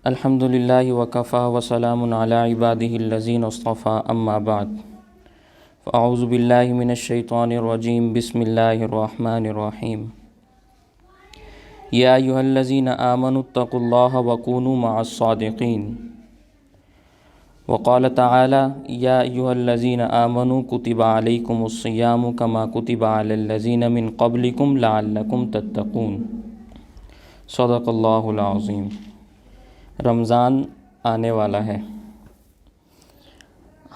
الحمد للہ وکفیٰ وسلام علی عبادہ الذین اصطفیٰ اما بعد فاعوذ باللہ من الشیطان الرجیم بسم اللہ الرحمن الرحیم یا ایھا الذین آمنوا اتقوا اللہ وکونوا مع الصادقین وقال تعالی یا ایھا الذین آمنوا کتب علیکم الصیام کما کتب علی الذین من قبلکم لعلکم تتقون صدق اللہ العظیم۔ رمضان آنے والا ہے۔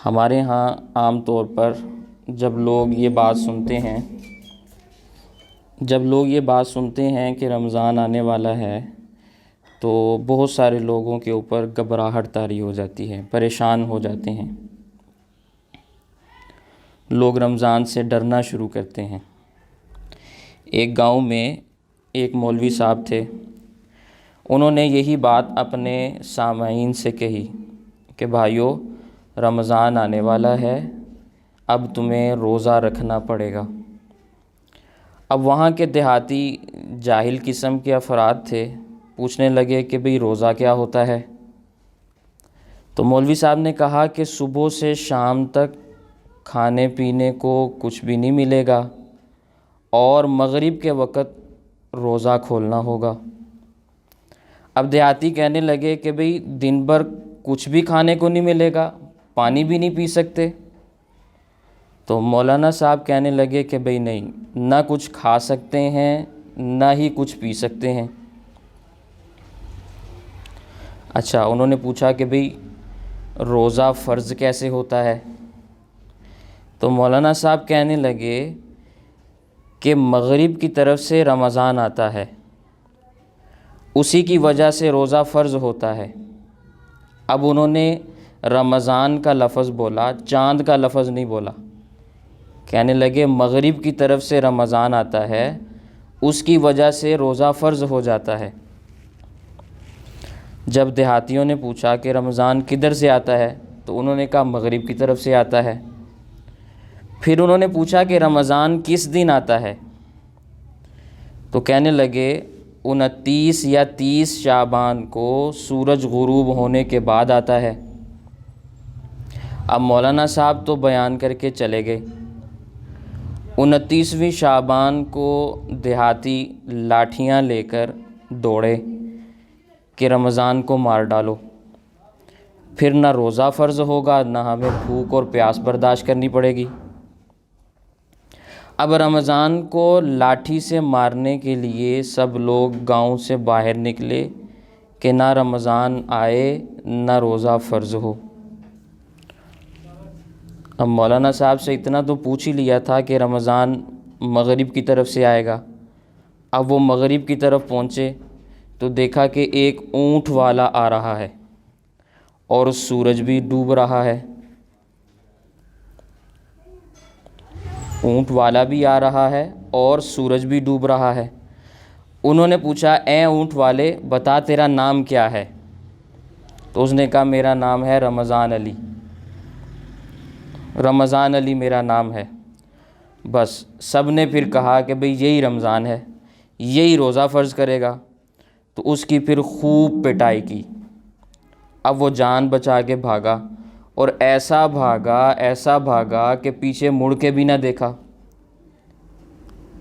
ہمارے ہاں عام طور پر جب لوگ یہ بات سنتے ہیں کہ رمضان آنے والا ہے تو بہت سارے لوگوں کے اوپر گھبراہٹ طاری ہو جاتی ہے، پریشان ہو جاتے ہیں۔ لوگ رمضان سے ڈرنا شروع کرتے ہیں۔ ایک گاؤں میں ایک مولوی صاحب تھے، انہوں نے یہی بات اپنے سامعین سے کہی کہ بھائیو، رمضان آنے والا ہے، اب تمہیں روزہ رکھنا پڑے گا۔ اب وہاں کے دیہاتی جاہل قسم کے افراد تھے، پوچھنے لگے کہ بھئی روزہ کیا ہوتا ہے؟ تو مولوی صاحب نے کہا کہ صبح سے شام تک کھانے پینے کو کچھ بھی نہیں ملے گا اور مغرب کے وقت روزہ کھولنا ہوگا۔ اب دیہاتی کہنے لگے کہ بھئی دن بھر کچھ بھی کھانے کو نہیں ملے گا، پانی بھی نہیں پی سکتے۔ تو مولانا صاحب کہنے لگے کہ بھئی نہیں، نہ کچھ کھا سکتے ہیں نہ ہی کچھ پی سکتے ہیں۔ اچھا، انہوں نے پوچھا کہ بھئی روزہ فرض کیسے ہوتا ہے؟ تو مولانا صاحب کہنے لگے کہ مغرب کی طرف سے رمضان آتا ہے، اسی کی وجہ سے روزہ فرض ہوتا ہے۔ اب انہوں نے رمضان کا لفظ بولا، چاند کا لفظ نہیں بولا۔ کہنے لگے مغرب کی طرف سے رمضان آتا ہے، اس کی وجہ سے روزہ فرض ہو جاتا ہے۔ جب دیہاتیوں نے پوچھا کہ رمضان کدھر سے آتا ہے تو انہوں نے کہا مغرب کی طرف سے آتا ہے۔ پھر انہوں نے پوچھا کہ رمضان کس دن آتا ہے؟ تو کہنے لگے 29 یا 30 شعبان کو سورج غروب ہونے کے بعد آتا ہے۔ اب مولانا صاحب تو بیان کر کے چلے گئے۔ 29ویں شعبان کو دیہاتی لاٹھیاں لے کر دوڑے کہ رمضان کو مار ڈالو، پھر نہ روزہ فرض ہوگا نہ ہمیں بھوک اور پیاس برداشت کرنی پڑے گی۔ اب رمضان کو لاٹھی سے مارنے کے لیے سب لوگ گاؤں سے باہر نکلے کہ نہ رمضان آئے نہ روزہ فرض ہو۔ اب مولانا صاحب سے اتنا تو پوچھ ہی لیا تھا کہ رمضان مغرب کی طرف سے آئے گا۔ اب وہ مغرب کی طرف پہنچے تو دیکھا کہ ایک اونٹ والا آ رہا ہے اور سورج بھی ڈوب رہا ہے۔ اونٹ والا بھی آ رہا ہے اور سورج بھی ڈوب رہا ہے۔ انہوں نے پوچھا اے اونٹ والے، بتا تیرا نام کیا ہے؟ تو اس نے کہا میرا نام ہے رمضان علی، رمضان علی میرا نام ہے۔ بس سب نے پھر کہا کہ بھئی یہی رمضان ہے، یہی روزہ فرض کرے گا۔ تو اس کی پھر خوب پٹائی کی۔ اب وہ جان بچا کے بھاگا اور ایسا بھاگا کہ پیچھے مڑ کے بھی نہ دیکھا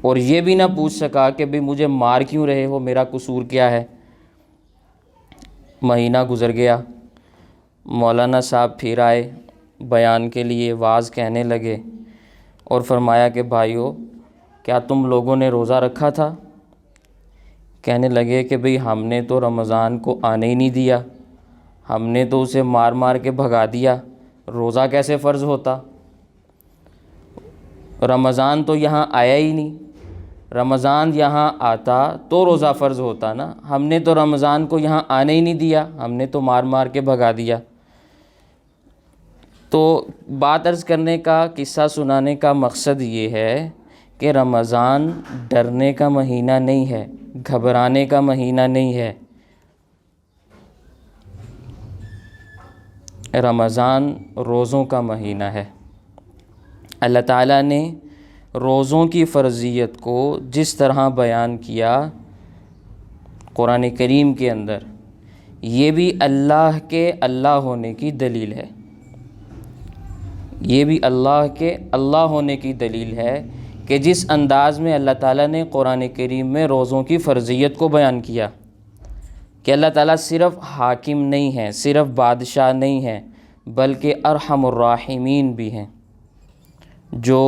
اور یہ بھی نہ پوچھ سکا کہ بھئی مجھے مار کیوں رہے ہو، میرا قصور کیا ہے۔ مہینہ گزر گیا، مولانا صاحب پھر آئے بیان کے لیے، واعظ کہنے لگے اور فرمایا کہ بھائیو، کیا تم لوگوں نے روزہ رکھا تھا؟ کہنے لگے کہ بھئی ہم نے تو رمضان کو آنے ہی نہیں دیا، ہم نے تو اسے مار مار کے بھگا دیا، روزہ کیسے فرض ہوتا؟ رمضان تو یہاں آیا ہی نہیں، رمضان یہاں آتا تو روزہ فرض ہوتا نا، ہم نے تو رمضان کو یہاں آنے ہی نہیں دیا، ہم نے تو مار مار کے بھگا دیا۔ تو بات عرض کرنے کا، قصہ سنانے کا مقصد یہ ہے کہ رمضان ڈرنے کا مہینہ نہیں ہے، گھبرانے کا مہینہ نہیں ہے۔ رمضان روزوں کا مہینہ ہے۔ اللہ تعالیٰ نے روزوں کی فرضیت کو جس طرح بیان کیا قرآن کریم کے اندر یہ بھی اللہ کے اللہ ہونے کی دلیل ہے، یہ بھی اللہ کے اللہ ہونے کی دلیل ہے کہ جس انداز میں اللہ تعالیٰ نے قرآن کریم میں روزوں کی فرضیت کو بیان کیا کہ اللہ تعالیٰ صرف حاکم نہیں ہیں، صرف بادشاہ نہیں ہیں، بلکہ ارحم الراحمین بھی ہیں۔ جو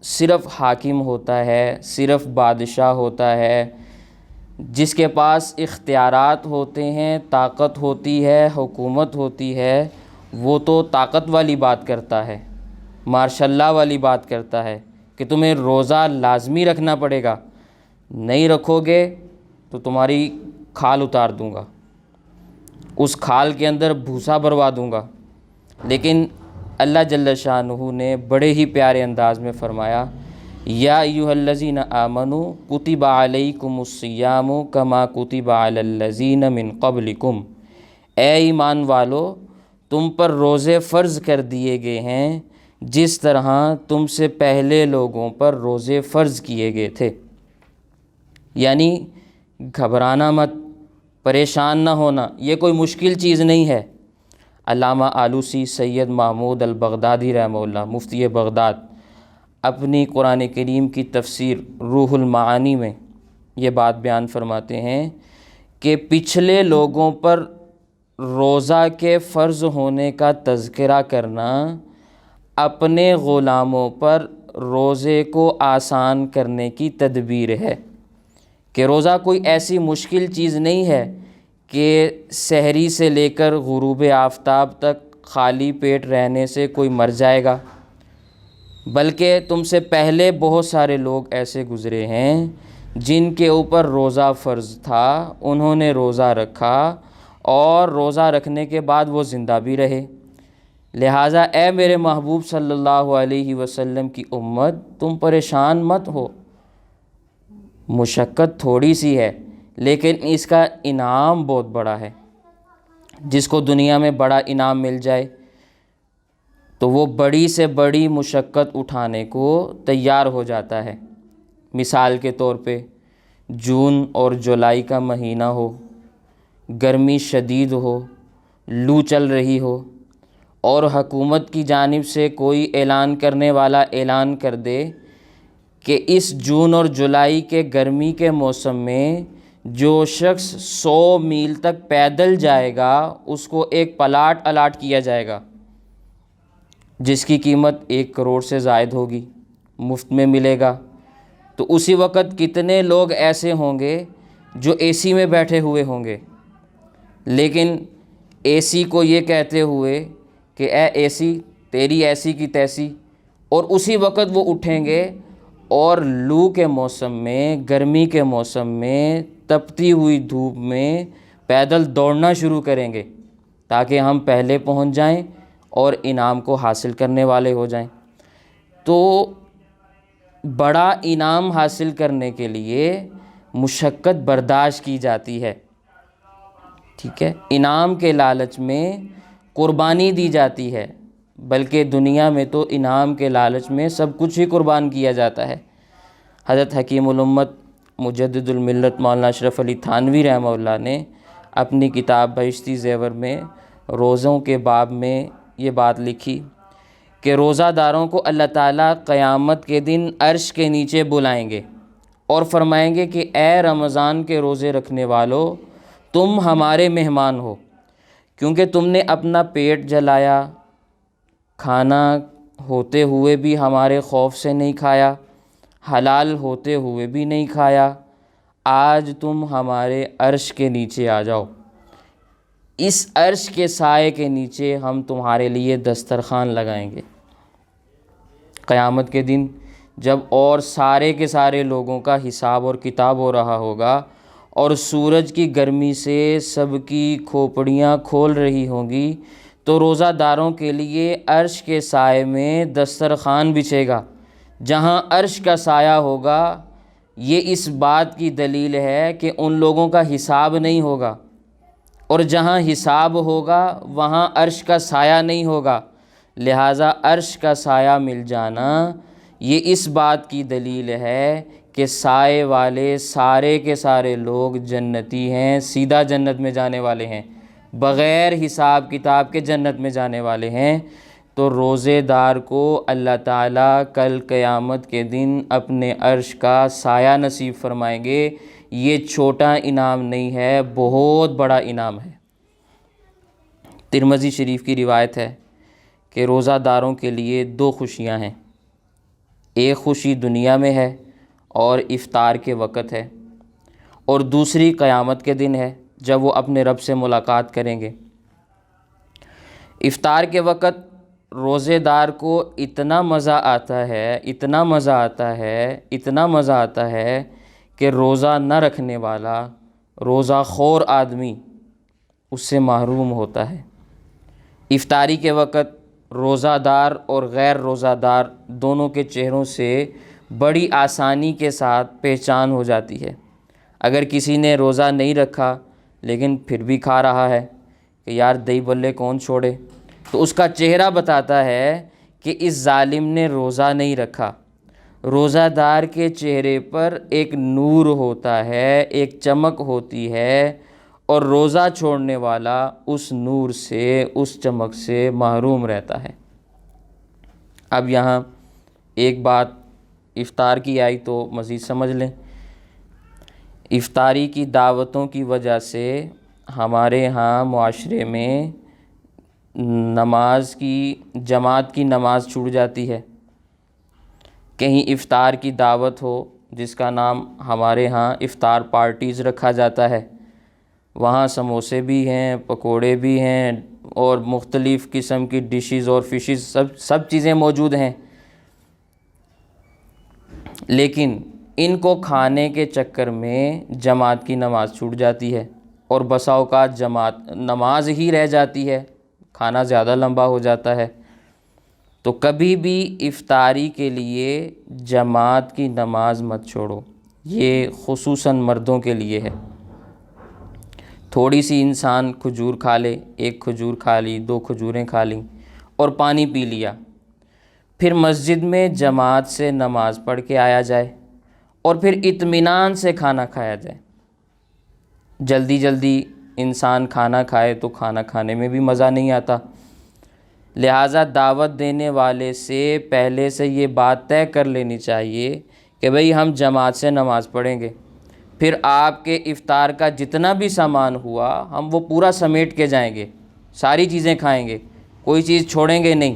صرف حاکم ہوتا ہے، صرف بادشاہ ہوتا ہے، جس کے پاس اختیارات ہوتے ہیں، طاقت ہوتی ہے، حکومت ہوتی ہے، وہ تو طاقت والی بات کرتا ہے، ماشاء اللہ والی بات کرتا ہے کہ تمہیں روزہ لازمی رکھنا پڑے گا، نہیں رکھو گے تو تمہاری کھال اتار دوں گا، اس کھال کے اندر بھوسا بھروا دوں گا۔ لیکن اللہ جل شانہ نے بڑے ہی پیارے انداز میں فرمایا، یا ایھا الذین آمنوا کتب علیکم الصیام کما کتب علی الذین من قبلکم، اے ایمان والو تم پر روزے فرض کر دیے گئے ہیں جس طرح تم سے پہلے لوگوں پر روزے فرض کیے گئے تھے۔ یعنی گھبرانا مت، پریشان نہ ہونا، یہ کوئی مشکل چیز نہیں ہے۔ علامہ آلوسی سید محمود البغدادی رحمہ اللہ، مفتی بغداد، اپنی قرآن کریم کی تفسیر روح المعانی میں یہ بات بیان فرماتے ہیں کہ پچھلے لوگوں پر روزہ کے فرض ہونے کا تذکرہ کرنا اپنے غلاموں پر روزے کو آسان کرنے کی تدبیر ہے، کہ روزہ کوئی ایسی مشکل چیز نہیں ہے کہ سحری سے لے کر غروب آفتاب تک خالی پیٹ رہنے سے کوئی مر جائے گا، بلکہ تم سے پہلے بہت سارے لوگ ایسے گزرے ہیں جن کے اوپر روزہ فرض تھا، انہوں نے روزہ رکھا اور روزہ رکھنے کے بعد وہ زندہ بھی رہے۔ لہٰذا اے میرے محبوب صلی اللہ علیہ وسلم کی امت، تم پریشان مت ہو، مشقت تھوڑی سی ہے لیکن اس کا انعام بہت بڑا ہے۔ جس کو دنیا میں بڑا انعام مل جائے تو وہ بڑی سے بڑی مشقت اٹھانے کو تیار ہو جاتا ہے۔ مثال کے طور پہ جون اور جولائی کا مہینہ ہو، گرمی شدید ہو، لو چل رہی ہو، اور حکومت کی جانب سے کوئی اعلان کرنے والا اعلان کر دے کہ اس جون اور جولائی کے گرمی کے موسم میں جو شخص 100 میل تک پیدل جائے گا اس کو ایک پلاٹ الاٹ کیا جائے گا جس کی قیمت 1 کروڑ سے زائد ہوگی، مفت میں ملے گا، تو اسی وقت کتنے لوگ ایسے ہوں گے جو اے سی میں بیٹھے ہوئے ہوں گے، لیکن اے سی کو یہ کہتے ہوئے کہ اے اے سی تیری ایسی کی تیسی، اور اسی وقت وہ اٹھیں گے اور لو کے موسم میں، گرمی کے موسم میں، تپتی ہوئی دھوپ میں پیدل دوڑنا شروع کریں گے تاکہ ہم پہلے پہنچ جائیں اور انعام کو حاصل کرنے والے ہو جائیں۔ تو بڑا انعام حاصل کرنے کے لیے مشقت برداشت کی جاتی ہے، ٹھیک ہے، انعام کے لالچ میں قربانی دی جاتی ہے، بلکہ دنیا میں تو انعام کے لالچ میں سب کچھ ہی قربان کیا جاتا ہے۔ حضرت حکیم الامت مجدد الملت مولانا اشرف علی تھانوی رحمہ اللہ نے اپنی کتاب بہشتی زیور میں روزوں کے باب میں یہ بات لکھی کہ روزہ داروں کو اللہ تعالیٰ قیامت کے دن عرش کے نیچے بلائیں گے اور فرمائیں گے کہ اے رمضان کے روزے رکھنے والو، تم ہمارے مہمان ہو، کیونکہ تم نے اپنا پیٹ جلایا، کھانا ہوتے ہوئے بھی ہمارے خوف سے نہیں کھایا، حلال ہوتے ہوئے بھی نہیں کھایا، آج تم ہمارے عرش کے نیچے آ جاؤ، اس عرش کے سائے کے نیچے ہم تمہارے لیے دسترخوان لگائیں گے۔ قیامت کے دن جب اور سارے کے سارے لوگوں کا حساب اور کتاب ہو رہا ہوگا اور سورج کی گرمی سے سب کی کھوپڑیاں کھول رہی ہوں گی، تو روزہ داروں کے لیے عرش کے سائے میں دسترخوان بچھے گا۔ جہاں عرش کا سایہ ہوگا، یہ اس بات کی دلیل ہے کہ ان لوگوں کا حساب نہیں ہوگا، اور جہاں حساب ہوگا وہاں عرش کا سایہ نہیں ہوگا، لہٰذا عرش کا سایہ مل جانا یہ اس بات کی دلیل ہے کہ سائے والے سارے کے سارے لوگ جنتی ہیں، سیدھا جنت میں جانے والے ہیں۔ بغیر حساب کتاب کے جنت میں جانے والے ہیں، تو روزے دار کو اللہ تعالیٰ کل قیامت کے دن اپنے عرش کا سایہ نصیب فرمائیں گے۔ یہ چھوٹا انعام نہیں ہے، بہت بڑا انعام ہے۔ ترمذی شریف کی روایت ہے کہ روزہ داروں کے لیے دو خوشیاں ہیں، ایک خوشی دنیا میں ہے اور افطار کے وقت ہے، اور دوسری قیامت کے دن ہے جب وہ اپنے رب سے ملاقات کریں گے۔ افطار کے وقت روزے دار کو اتنا مزہ آتا ہے، اتنا مزہ آتا ہے، اتنا مزہ آتا ہے کہ روزہ نہ رکھنے والا، روزہ خور آدمی اس سے محروم ہوتا ہے۔ افطاری کے وقت روزہ دار اور غیر روزہ دار دونوں کے چہروں سے بڑی آسانی کے ساتھ پہچان ہو جاتی ہے۔ اگر کسی نے روزہ نہیں رکھا لیکن پھر بھی کھا رہا ہے کہ یار دہی بلے کون چھوڑے، تو اس کا چہرہ بتاتا ہے کہ اس ظالم نے روزہ نہیں رکھا۔ روزہ دار کے چہرے پر ایک نور ہوتا ہے، ایک چمک ہوتی ہے، اور روزہ چھوڑنے والا اس نور سے، اس چمک سے محروم رہتا ہے۔ اب یہاں ایک بات افطار کی آئی تو مزید سمجھ لیں۔ افطاری کی دعوتوں کی وجہ سے ہمارے ہاں معاشرے میں نماز کی جماعت کی نماز چھوٹ جاتی ہے۔ کہیں افطار کی دعوت ہو جس کا نام ہمارے ہاں افطار پارٹیز رکھا جاتا ہے، وہاں سموسے بھی ہیں، پکوڑے بھی ہیں، اور مختلف قسم کی ڈشز اور فشز سب چیزیں موجود ہیں، لیکن ان کو کھانے کے چکر میں جماعت کی نماز چھوٹ جاتی ہے، اور بسا اوقات جماعت نماز ہی رہ جاتی ہے، کھانا زیادہ لمبا ہو جاتا ہے۔ تو کبھی بھی افطاری کے لیے جماعت کی نماز مت چھوڑو، یہ خصوصاً مردوں کے لیے ہے۔ تھوڑی سی انسان کھجور کھا لے، ایک کھجور کھا لی، دو کھجوریں کھا لیں اور پانی پی لیا، پھر مسجد میں جماعت سے نماز پڑھ کے آیا جائے، اور پھر اطمینان سے کھانا کھایا جائے۔ جلدی جلدی انسان کھانا کھائے تو کھانا کھانے میں بھی مزہ نہیں آتا، لہٰذا دعوت دینے والے سے پہلے سے یہ بات طے کر لینی چاہیے کہ بھئی ہم جماعت سے نماز پڑھیں گے، پھر آپ کے افطار کا جتنا بھی سامان ہوا ہم وہ پورا سمیٹ کے جائیں گے، ساری چیزیں کھائیں گے، کوئی چیز چھوڑیں گے نہیں،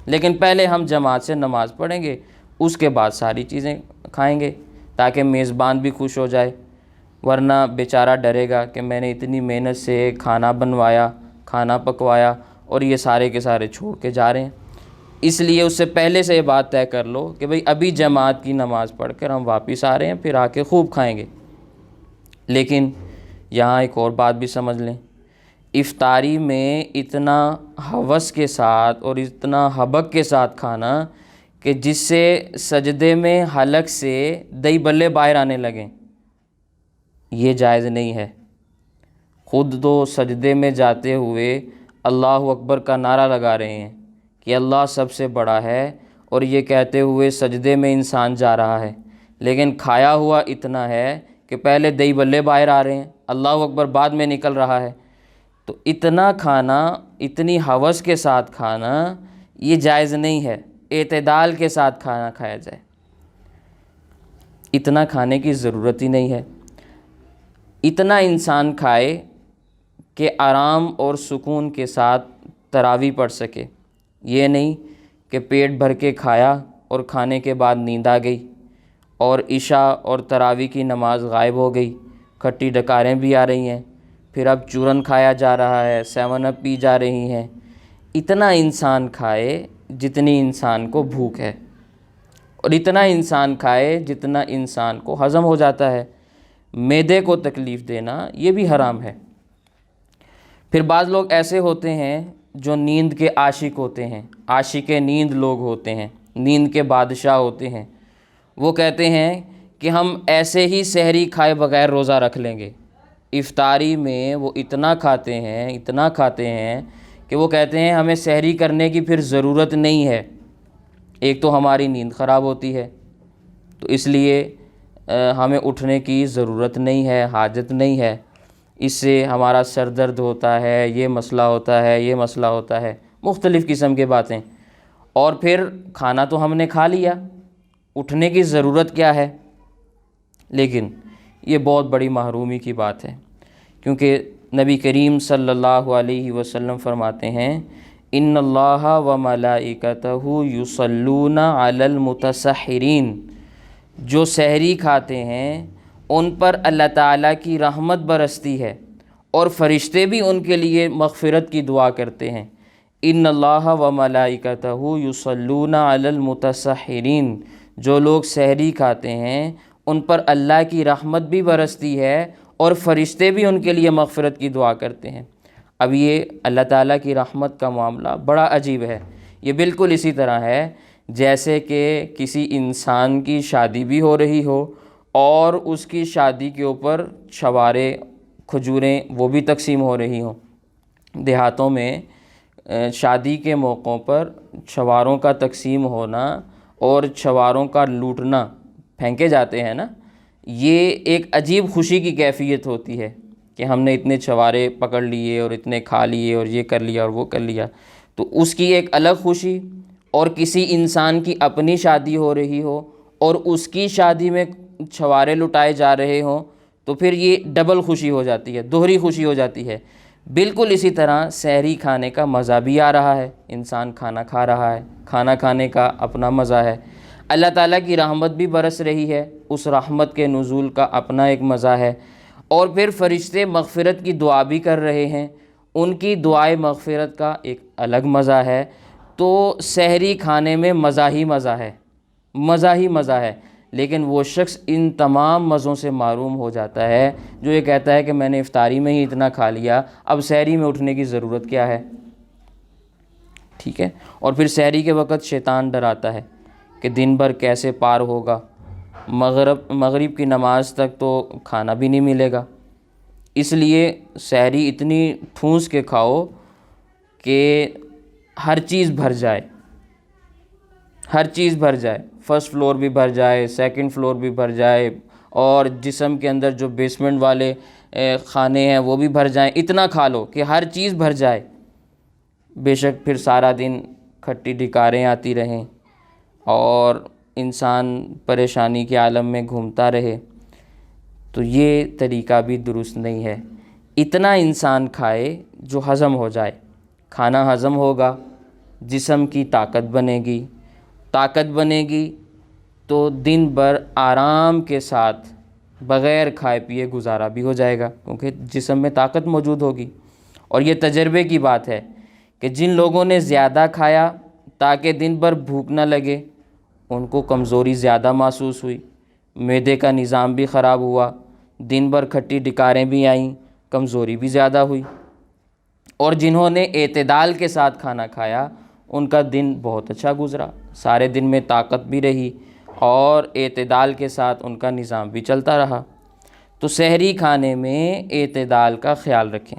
لیکن پہلے ہم جماعت سے نماز پڑھیں گے، اس کے بعد ساری چیزیں کھائیں گے، تاکہ میزبان بھی خوش ہو جائے، ورنہ بیچارہ ڈرے گا کہ میں نے اتنی محنت سے کھانا بنوایا، کھانا پکوایا، اور یہ سارے کے سارے چھوڑ کے جا رہے ہیں۔ اس لیے اس سے پہلے سے یہ بات طے کر لو کہ بھئی ابھی جماعت کی نماز پڑھ کر ہم واپس آ رہے ہیں، پھر آ کے خوب کھائیں گے۔ لیکن یہاں ایک اور بات بھی سمجھ لیں، افطاری میں اتنا ہوس کے ساتھ اور اتنا حبک کے ساتھ کھانا کہ جس سے سجدے میں حلق سے دہی بلے باہر آنے لگیں، یہ جائز نہیں ہے۔ خود تو سجدے میں جاتے ہوئے اللہ اکبر کا نعرہ لگا رہے ہیں کہ اللہ سب سے بڑا ہے، اور یہ کہتے ہوئے سجدے میں انسان جا رہا ہے، لیکن کھایا ہوا اتنا ہے کہ پہلے دہی بلے باہر آ رہے ہیں، اللہ اکبر بعد میں نکل رہا ہے۔ تو اتنا کھانا، اتنی ہوس کے ساتھ کھانا یہ جائز نہیں ہے، اعتدال کے ساتھ کھانا کھایا جائے، اتنا کھانے کی ضرورت ہی نہیں ہے۔ اتنا انسان کھائے کہ آرام اور سکون کے ساتھ تراویح پڑھ سکے، یہ نہیں کہ پیٹ بھر کے کھایا اور کھانے کے بعد نیند آ گئی، اور عشاء اور تراویح کی نماز غائب ہو گئی، کھٹی ڈکاریں بھی آ رہی ہیں، پھر اب چورن کھایا جا رہا ہے، 7 اپ پی جا رہی ہیں۔ اتنا انسان کھائے جتنی انسان کو بھوک ہے، اور اتنا انسان کھائے جتنا انسان کو ہضم ہو جاتا ہے۔ معدے کو تکلیف دینا یہ بھی حرام ہے۔ پھر بعض لوگ ایسے ہوتے ہیں جو نیند کے عاشق ہوتے ہیں، عاشق نیند لوگ ہوتے ہیں، نیند کے بادشاہ ہوتے ہیں، وہ کہتے ہیں کہ ہم ایسے ہی سحری کھائے بغیر روزہ رکھ لیں گے۔ افطاری میں وہ اتنا کھاتے ہیں کہ وہ کہتے ہیں ہمیں سحری کرنے کی پھر ضرورت نہیں ہے، ایک تو ہماری نیند خراب ہوتی ہے، تو اس لیے ہمیں اٹھنے کی ضرورت نہیں ہے، حاجت نہیں ہے، اس سے ہمارا سر درد ہوتا ہے، یہ مسئلہ ہوتا ہے، یہ مسئلہ ہوتا ہے، مختلف قسم کے باتیں۔ اور پھر کھانا تو ہم نے کھا لیا، اٹھنے کی ضرورت کیا ہے؟ لیکن یہ بہت بڑی محرومی کی بات ہے، کیونکہ نبی کریم صلی اللہ علیہ وسلم فرماتے ہیں ان اللہ و ملائکتہ یصلون علی المتسحرین، جو سحری کھاتے ہیں ان پر اللہ تعالیٰ کی رحمت برستی ہے اور فرشتے بھی ان کے لیے مغفرت کی دعا کرتے ہیں۔ ان اللہ و ملائکتہ یصلون علی المتسحرین، جو لوگ سحری کھاتے ہیں ان پر اللہ کی رحمت بھی برستی ہے اور فرشتے بھی ان کے لیے مغفرت کی دعا کرتے ہیں۔ اب یہ اللہ تعالیٰ کی رحمت کا معاملہ بڑا عجیب ہے۔ یہ بالکل اسی طرح ہے جیسے کہ کسی انسان کی شادی بھی ہو رہی ہو اور اس کی شادی کے اوپر چھوارے، کھجوریں وہ بھی تقسیم ہو رہی ہوں۔ دیہاتوں میں شادی کے موقعوں پر چھواروں کا تقسیم ہونا اور چھواروں کا لوٹنا، پھینکے جاتے ہیں نا، یہ ایک عجیب خوشی کی کیفیت ہوتی ہے کہ ہم نے اتنے چھوارے پکڑ لیے اور اتنے کھا لیے اور یہ کر لیا اور وہ کر لیا، تو اس کی ایک الگ خوشی۔ اور کسی انسان کی اپنی شادی ہو رہی ہو اور اس کی شادی میں چھوارے لٹائے جا رہے ہوں تو پھر یہ ڈبل خوشی ہو جاتی ہے، دوہری خوشی ہو جاتی ہے۔ بالکل اسی طرح سحری کھانے کا مزہ بھی آ رہا ہے، انسان کھانا کھا رہا ہے، کھانا کھانے کا اپنا مزہ ہے، اللہ تعالیٰ کی رحمت بھی برس رہی ہے، اس رحمت کے نزول کا اپنا ایک مزہ ہے، اور پھر فرشتے مغفرت کی دعا بھی کر رہے ہیں، ان کی دعائے مغفرت کا ایک الگ مزہ ہے۔ تو سحری کھانے میں مزہ ہی مزہ ہے، مزہ ہی مزہ ہے، لیکن وہ شخص ان تمام مزوں سے محروم ہو جاتا ہے جو یہ کہتا ہے کہ میں نے افطاری میں ہی اتنا کھا لیا، اب سحری میں اٹھنے کی ضرورت کیا ہے؟ ٹھیک ہے، اور پھر سحری کے وقت شیطان ڈراتا ہے کہ دن بھر کیسے پار ہوگا، مغرب کی نماز تک تو کھانا بھی نہیں ملے گا، اس لیے سحری اتنی ٹھونس کے کھاؤ کہ ہر چیز بھر جائے، ہر چیز بھر جائے، فرسٹ فلور بھی بھر جائے، سیکنڈ فلور بھی بھر جائے، اور جسم کے اندر جو بیسمنٹ والے کھانے ہیں وہ بھی بھر جائیں، اتنا کھا لو کہ ہر چیز بھر جائے۔ بے شک پھر سارا دن کھٹی ڈکاریں آتی رہیں اور انسان پریشانی کے عالم میں گھومتا رہے، تو یہ طریقہ بھی درست نہیں ہے۔ اتنا انسان کھائے جو ہضم ہو جائے، کھانا ہضم ہوگا، جسم کی طاقت بنے گی، طاقت بنے گی تو دن بھر آرام کے ساتھ بغیر کھائے پیے گزارا بھی ہو جائے گا، کیونکہ جسم میں طاقت موجود ہوگی۔ اور یہ تجربے کی بات ہے کہ جن لوگوں نے زیادہ کھایا تاکہ دن بھر بھوک نہ لگے، ان کو کمزوری زیادہ محسوس ہوئی، معدے کا نظام بھی خراب ہوا، دن بھر کھٹی ڈکاریں بھی آئیں، کمزوری بھی زیادہ ہوئی۔ اور جنہوں نے اعتدال کے ساتھ کھانا کھایا ان کا دن بہت اچھا گزرا، سارے دن میں طاقت بھی رہی اور اعتدال کے ساتھ ان کا نظام بھی چلتا رہا۔ تو سحری کھانے میں اعتدال کا خیال رکھیں،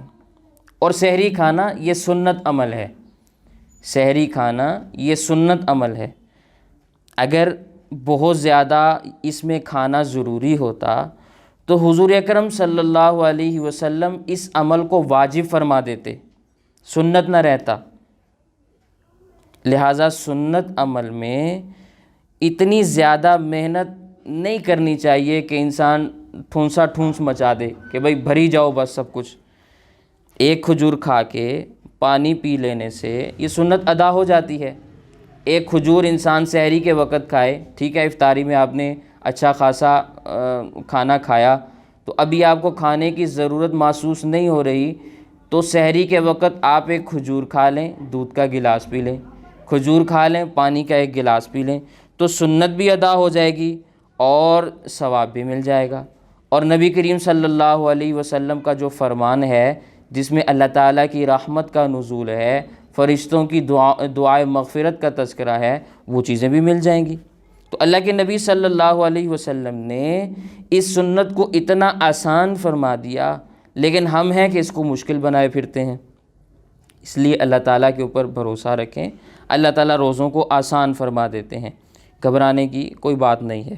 اور سحری کھانا یہ سنت عمل ہے، سحری کھانا یہ سنت عمل ہے۔ اگر بہت زیادہ اس میں کھانا ضروری ہوتا تو حضور اکرم صلی اللہ علیہ وسلم اس عمل کو واجب فرما دیتے، سنت نہ رہتا۔ لہٰذا سنت عمل میں اتنی زیادہ محنت نہیں کرنی چاہیے کہ انسان ٹھونسا ٹھونس مچا دے کہ بھئی بھری جاؤ بس سب کچھ۔ ایک کھجور کھا کے پانی پی لینے سے یہ سنت ادا ہو جاتی ہے۔ ایک کھجور انسان سحری کے وقت کھائے، ٹھیک ہے، افطاری میں آپ نے اچھا خاصا کھانا کھایا تو ابھی آپ کو کھانے کی ضرورت محسوس نہیں ہو رہی، تو سحری کے وقت آپ ایک کھجور کھا لیں، دودھ کا گلاس پی لیں، کھجور کھا لیں، پانی کا ایک گلاس پی لیں، تو سنت بھی ادا ہو جائے گی اور ثواب بھی مل جائے گا۔ اور نبی کریم صلی اللہ علیہ وسلم کا جو فرمان ہے جس میں اللہ تعالیٰ کی رحمت کا نزول ہے، فرشتوں کی دعائے مغفرت کا تذکرہ ہے، وہ چیزیں بھی مل جائیں گی۔ تو اللہ کے نبی صلی اللہ علیہ وسلم نے اس سنت کو اتنا آسان فرما دیا، لیکن ہم ہیں کہ اس کو مشکل بنائے پھرتے ہیں۔ اس لیے اللہ تعالیٰ کے اوپر بھروسہ رکھیں، اللہ تعالیٰ روزوں کو آسان فرما دیتے ہیں، گھبرانے کی کوئی بات نہیں ہے۔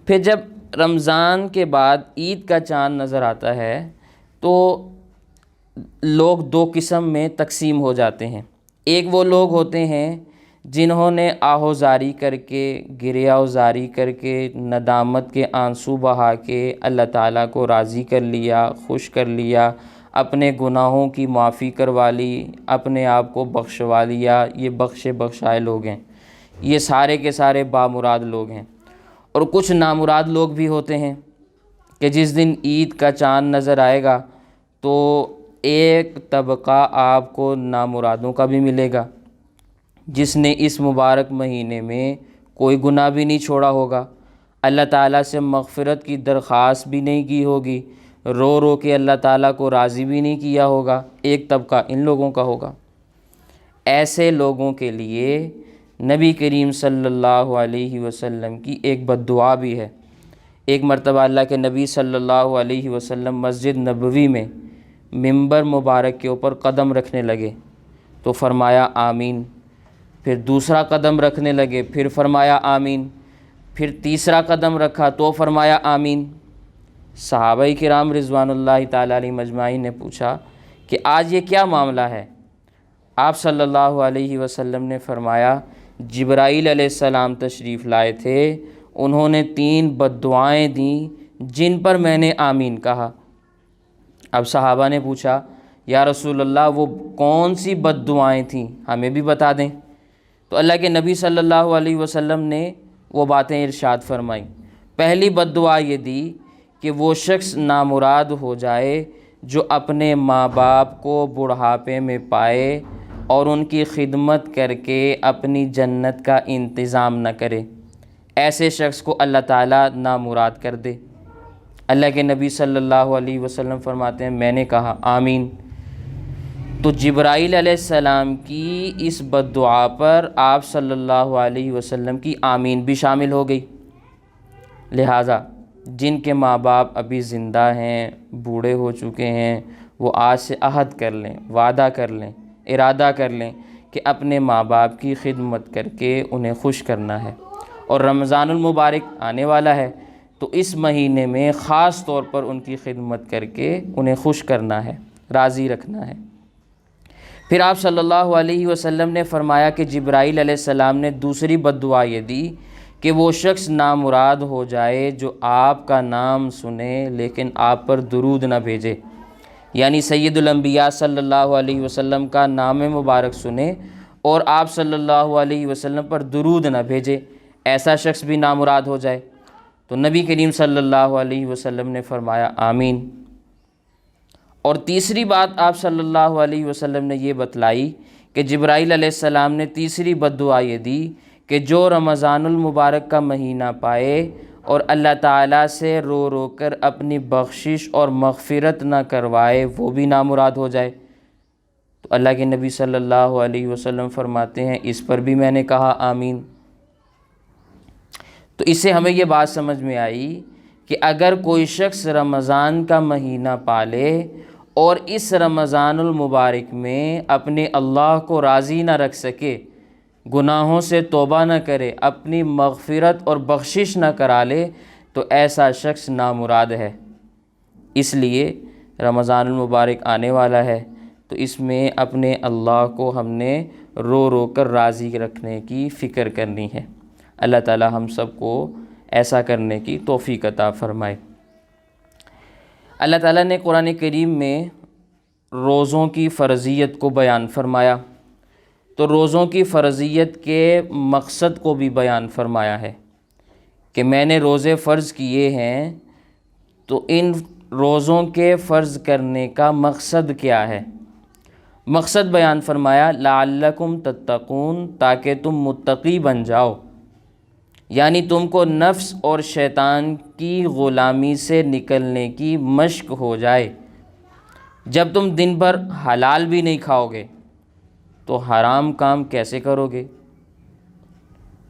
پھر جب رمضان کے بعد عید کا چاند نظر آتا ہے تو لوگ دو قسم میں تقسیم ہو جاتے ہیں۔ ایک وہ لوگ ہوتے ہیں جنہوں نے آہوزاری کر کے، گریہ وزاری کر کے، ندامت کے آنسو بہا کے اللہ تعالیٰ کو راضی کر لیا، خوش کر لیا، اپنے گناہوں کی معافی کروا لی، اپنے آپ کو بخشوا لیا۔ یہ بخشے بخشائے لوگ ہیں، یہ سارے کے سارے بامراد لوگ ہیں۔ اور کچھ نامراد لوگ بھی ہوتے ہیں کہ جس دن عید کا چاند نظر آئے گا تو ایک طبقہ آپ کو نامرادوں کا بھی ملے گا، جس نے اس مبارک مہینے میں کوئی گناہ بھی نہیں چھوڑا ہوگا، اللہ تعالیٰ سے مغفرت کی درخواست بھی نہیں کی ہوگی، رو رو کے اللہ تعالیٰ کو راضی بھی نہیں کیا ہوگا۔ ایک طبقہ ان لوگوں کا ہوگا۔ ایسے لوگوں کے لیے نبی کریم صلی اللہ علیہ وسلم کی ایک بد دعا بھی ہے۔ ایک مرتبہ اللہ کے نبی صلی اللہ علیہ وسلم مسجد نبوی میں منبر مبارک کے اوپر قدم رکھنے لگے تو فرمایا آمین، پھر دوسرا قدم رکھنے لگے، پھر فرمایا آمین، پھر تیسرا قدم رکھا تو فرمایا آمین۔ صحابہ کرام رضوان اللہ تعالیٰ علیہ مجمعین نے پوچھا کہ آج یہ کیا معاملہ ہے؟ آپ صلی اللہ علیہ وسلم نے فرمایا جبرائیل علیہ السلام تشریف لائے تھے، انہوں نے 3 بد دعائیں دیں جن پر میں نے آمین کہا۔ اب صحابہ نے پوچھا یا رسول اللہ وہ کون سی بد دعائیں تھیں، ہمیں بھی بتا دیں۔ تو اللہ کے نبی صلی اللہ علیہ وسلم نے وہ باتیں ارشاد فرمائیں۔ پہلی بد دعا یہ دی کہ وہ شخص نامراد ہو جائے جو اپنے ماں باپ کو بڑھاپے میں پائے اور ان کی خدمت کر کے اپنی جنت کا انتظام نہ کرے، ایسے شخص کو اللہ تعالیٰ نامراد کر دے۔ اللہ کے نبی صلی اللہ علیہ وسلم فرماتے ہیں میں نے کہا آمین، تو جبرائیل علیہ السلام کی اس بد دعا پر آپ صلی اللہ علیہ وسلم کی آمین بھی شامل ہو گئی۔ لہٰذا جن کے ماں باپ ابھی زندہ ہیں، بوڑھے ہو چکے ہیں، وہ آج سے عہد کر لیں، وعدہ کر لیں، ارادہ کر لیں کہ اپنے ماں باپ کی خدمت کر کے انہیں خوش کرنا ہے۔ اور رمضان المبارک آنے والا ہے تو اس مہینے میں خاص طور پر ان کی خدمت کر کے انہیں خوش کرنا ہے، راضی رکھنا ہے۔ پھر آپ صلی اللہ علیہ وسلم نے فرمایا کہ جبرائیل علیہ السلام نے دوسری بد دعا یہ دی کہ وہ شخص نامراد ہو جائے جو آپ کا نام سنے لیکن آپ پر درود نہ بھیجے، یعنی سید الانبیاء صلی اللہ علیہ وسلم کا نام مبارک سنے اور آپ صلی اللہ علیہ وسلم پر درود نہ بھیجے، ایسا شخص بھی نامراد ہو جائے۔ تو نبی کریم صلی اللہ علیہ وسلم نے فرمایا آمین۔ اور تیسری بات آپ صلی اللہ علیہ وسلم نے یہ بتلائی کہ جبرائیل علیہ السلام نے تیسری بد دعا یہ دی کہ جو رمضان المبارک کا مہینہ پائے اور اللہ تعالیٰ سے رو رو کر اپنی بخشش اور مغفرت نہ کروائے وہ بھی نامراد ہو جائے۔ تو اللہ کے نبی صلی اللہ علیہ وسلم فرماتے ہیں اس پر بھی میں نے کہا آمین۔ تو اس سے ہمیں یہ بات سمجھ میں آئی کہ اگر کوئی شخص رمضان کا مہینہ پالے اور اس رمضان المبارک میں اپنے اللہ کو راضی نہ رکھ سکے، گناہوں سے توبہ نہ کرے، اپنی مغفرت اور بخشش نہ کرا لے تو ایسا شخص نامراد ہے۔ اس لیے رمضان المبارک آنے والا ہے تو اس میں اپنے اللہ کو ہم نے رو رو کر راضی رکھنے کی فکر کرنی ہے۔ اللہ تعالی ہم سب کو ایسا کرنے کی توفیق عطا فرمائے۔ اللہ تعالیٰ نے قرآن کریم میں روزوں کی فرضیت کو بیان فرمایا تو روزوں کی فرضیت کے مقصد کو بھی بیان فرمایا ہے کہ میں نے روزے فرض کیے ہیں تو ان روزوں کے فرض کرنے کا مقصد کیا ہے۔ مقصد بیان فرمایا لعلکم تتقون، تاکہ تم متقی بن جاؤ، یعنی تم کو نفس اور شیطان کی غلامی سے نکلنے کی مشق ہو جائے۔ جب تم دن بھر حلال بھی نہیں کھاؤ گے تو حرام کام کیسے کرو گے؟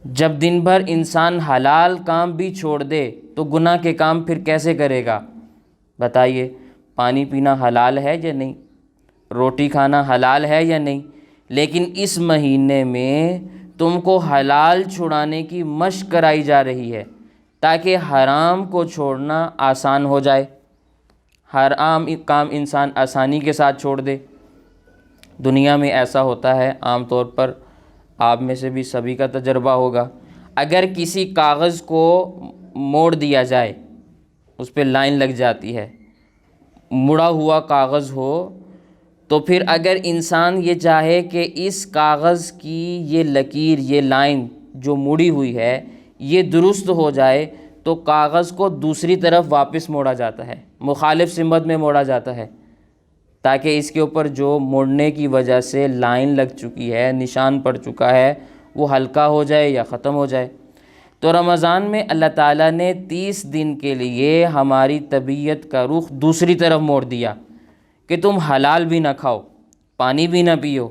جب دن بھر انسان حلال کام بھی چھوڑ دے تو گناہ کے کام پھر کیسے کرے گا؟ بتائیے، پانی پینا حلال ہے یا نہیں؟ روٹی کھانا حلال ہے یا نہیں؟ لیکن اس مہینے میں تم کو حلال چھڑانے کی مشق کرائی جا رہی ہے تاکہ حرام کو چھوڑنا آسان ہو جائے۔ ہر عام کام انسان آسانی کے ساتھ چھوڑ دے۔ دنیا میں ایسا ہوتا ہے، عام طور پر آپ میں سے بھی سبھی کا تجربہ ہوگا، اگر کسی کاغذ کو موڑ دیا جائے، اس پہ لائن لگ جاتی ہے، مڑا ہوا کاغذ ہو، تو پھر اگر انسان یہ چاہے کہ اس کاغذ کی یہ لکیر، یہ لائن جو مڑی ہوئی ہے یہ درست ہو جائے، تو کاغذ کو دوسری طرف واپس موڑا جاتا ہے، مخالف سمت میں موڑا جاتا ہے، تاکہ اس کے اوپر جو موڑنے کی وجہ سے لائن لگ چکی ہے، نشان پڑ چکا ہے، وہ ہلکا ہو جائے یا ختم ہو جائے۔ تو رمضان میں اللہ تعالیٰ نے 30 دن کے لیے ہماری طبیعت کا رخ دوسری طرف موڑ دیا کہ تم حلال بھی نہ کھاؤ، پانی بھی نہ پیو۔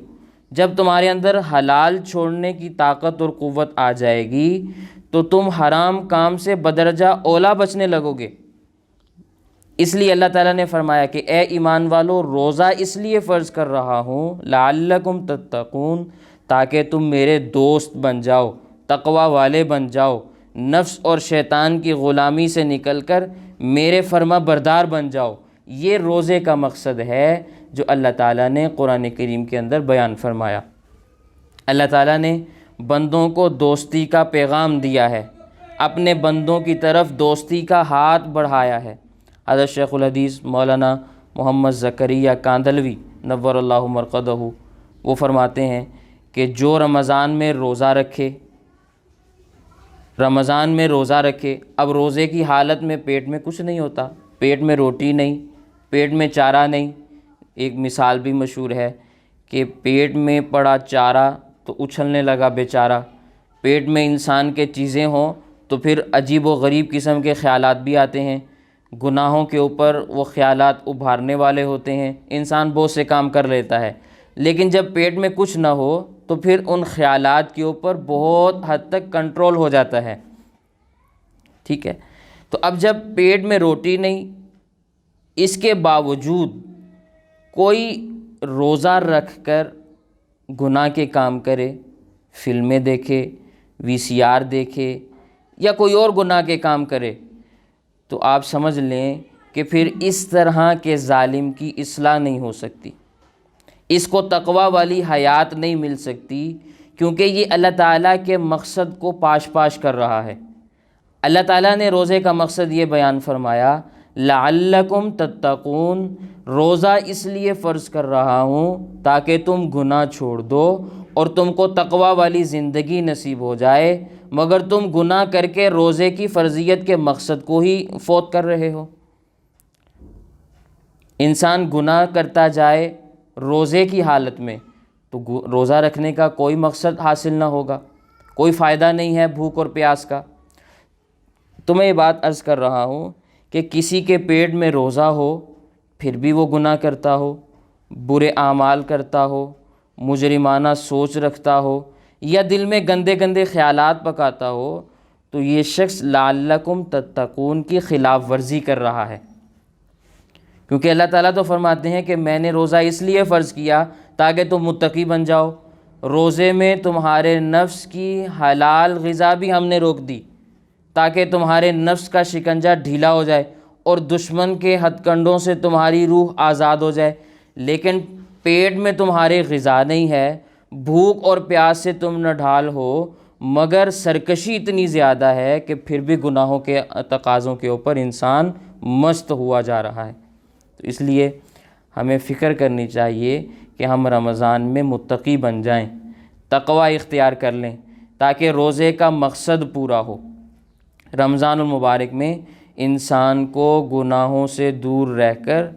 جب تمہارے اندر حلال چھوڑنے کی طاقت اور قوت آ جائے گی تو تم حرام کام سے بدرجہ اولا بچنے لگو گے۔ اس لیے اللہ تعالیٰ نے فرمایا کہ اے ایمان والو، روزہ اس لیے فرض کر رہا ہوں لعلکم تتقون، تاکہ تم میرے دوست بن جاؤ، تقوی والے بن جاؤ، نفس اور شیطان کی غلامی سے نکل کر میرے فرما بردار بن جاؤ۔ یہ روزے کا مقصد ہے جو اللہ تعالیٰ نے قرآن کریم کے اندر بیان فرمایا۔ اللہ تعالیٰ نے بندوں کو دوستی کا پیغام دیا ہے، اپنے بندوں کی طرف دوستی کا ہاتھ بڑھایا ہے۔ حضرت شیخ الحدیث مولانا محمد زکریا کاندھلوی نور اللہ مرقدہ وہ فرماتے ہیں کہ جو رمضان میں روزہ رکھے، اب روزے کی حالت میں پیٹ میں کچھ نہیں ہوتا، پیٹ میں روٹی نہیں، پیٹ میں چارہ نہیں۔ ایک مثال بھی مشہور ہے کہ پیٹ میں پڑا چارہ تو اچھلنے لگا بیچارہ، پیٹ میں انسان کے چیزیں ہوں تو پھر عجیب و غریب قسم کے خیالات بھی آتے ہیں، گناہوں کے اوپر وہ خیالات ابھارنے والے ہوتے ہیں، انسان بہت سے کام کر لیتا ہے، لیکن جب پیٹ میں کچھ نہ ہو تو پھر ان خیالات کے اوپر بہت حد تک کنٹرول ہو جاتا ہے، ٹھیک ہے۔ تو اب جب پیٹ میں روٹی نہیں، اس کے باوجود کوئی روزہ رکھ کر گناہ کے کام کرے، فلمیں دیکھے، وی سی آر دیکھے یا کوئی اور گناہ کے کام کرے، تو آپ سمجھ لیں کہ پھر اس طرح کے ظالم کی اصلاح نہیں ہو سکتی، اس کو تقوی والی حیات نہیں مل سکتی، کیونکہ یہ اللہ تعالیٰ کے مقصد کو پاش کر رہا ہے۔ اللہ تعالیٰ نے روزے کا مقصد یہ بیان فرمایا لعلکم تتقون، روزہ اس لیے فرض کر رہا ہوں تاکہ تم گناہ چھوڑ دو اور تم کو تقوی والی زندگی نصیب ہو جائے، مگر تم گناہ کر کے روزے کی فرضیت کے مقصد کو ہی فوت کر رہے ہو۔ انسان گناہ کرتا جائے روزے کی حالت میں تو روزہ رکھنے کا کوئی مقصد حاصل نہ ہوگا، کوئی فائدہ نہیں ہے بھوک اور پیاس کا۔ تو میں یہ بات عرض کر رہا ہوں کہ کسی کے پیٹ میں روزہ ہو پھر بھی وہ گناہ کرتا ہو، برے اعمال کرتا ہو، مجرمانہ سوچ رکھتا ہو یا دل میں گندے گندے خیالات پکاتا ہو، تو یہ شخص لعلکم تتقون کی خلاف ورزی کر رہا ہے، کیونکہ اللہ تعالیٰ تو فرماتے ہیں کہ میں نے روزہ اس لیے فرض کیا تاکہ تم متقی بن جاؤ۔ روزے میں تمہارے نفس کی حلال غذا بھی ہم نے روک دی تاکہ تمہارے نفس کا شکنجہ ڈھیلا ہو جائے اور دشمن کے ہتھ کنڈوں سے تمہاری روح آزاد ہو جائے، لیکن پیٹ میں تمہارے غذا نہیں ہے، بھوک اور پیاس سے تم نہ ڈھال ہو، مگر سرکشی اتنی زیادہ ہے کہ پھر بھی گناہوں کے تقاضوں کے اوپر انسان مست ہوا جا رہا ہے۔ تو اس لیے ہمیں فکر کرنی چاہیے کہ ہم رمضان میں متقی بن جائیں، تقوی اختیار کر لیں تاکہ روزے کا مقصد پورا ہو۔ رمضان المبارک میں انسان کو گناہوں سے دور رہ کر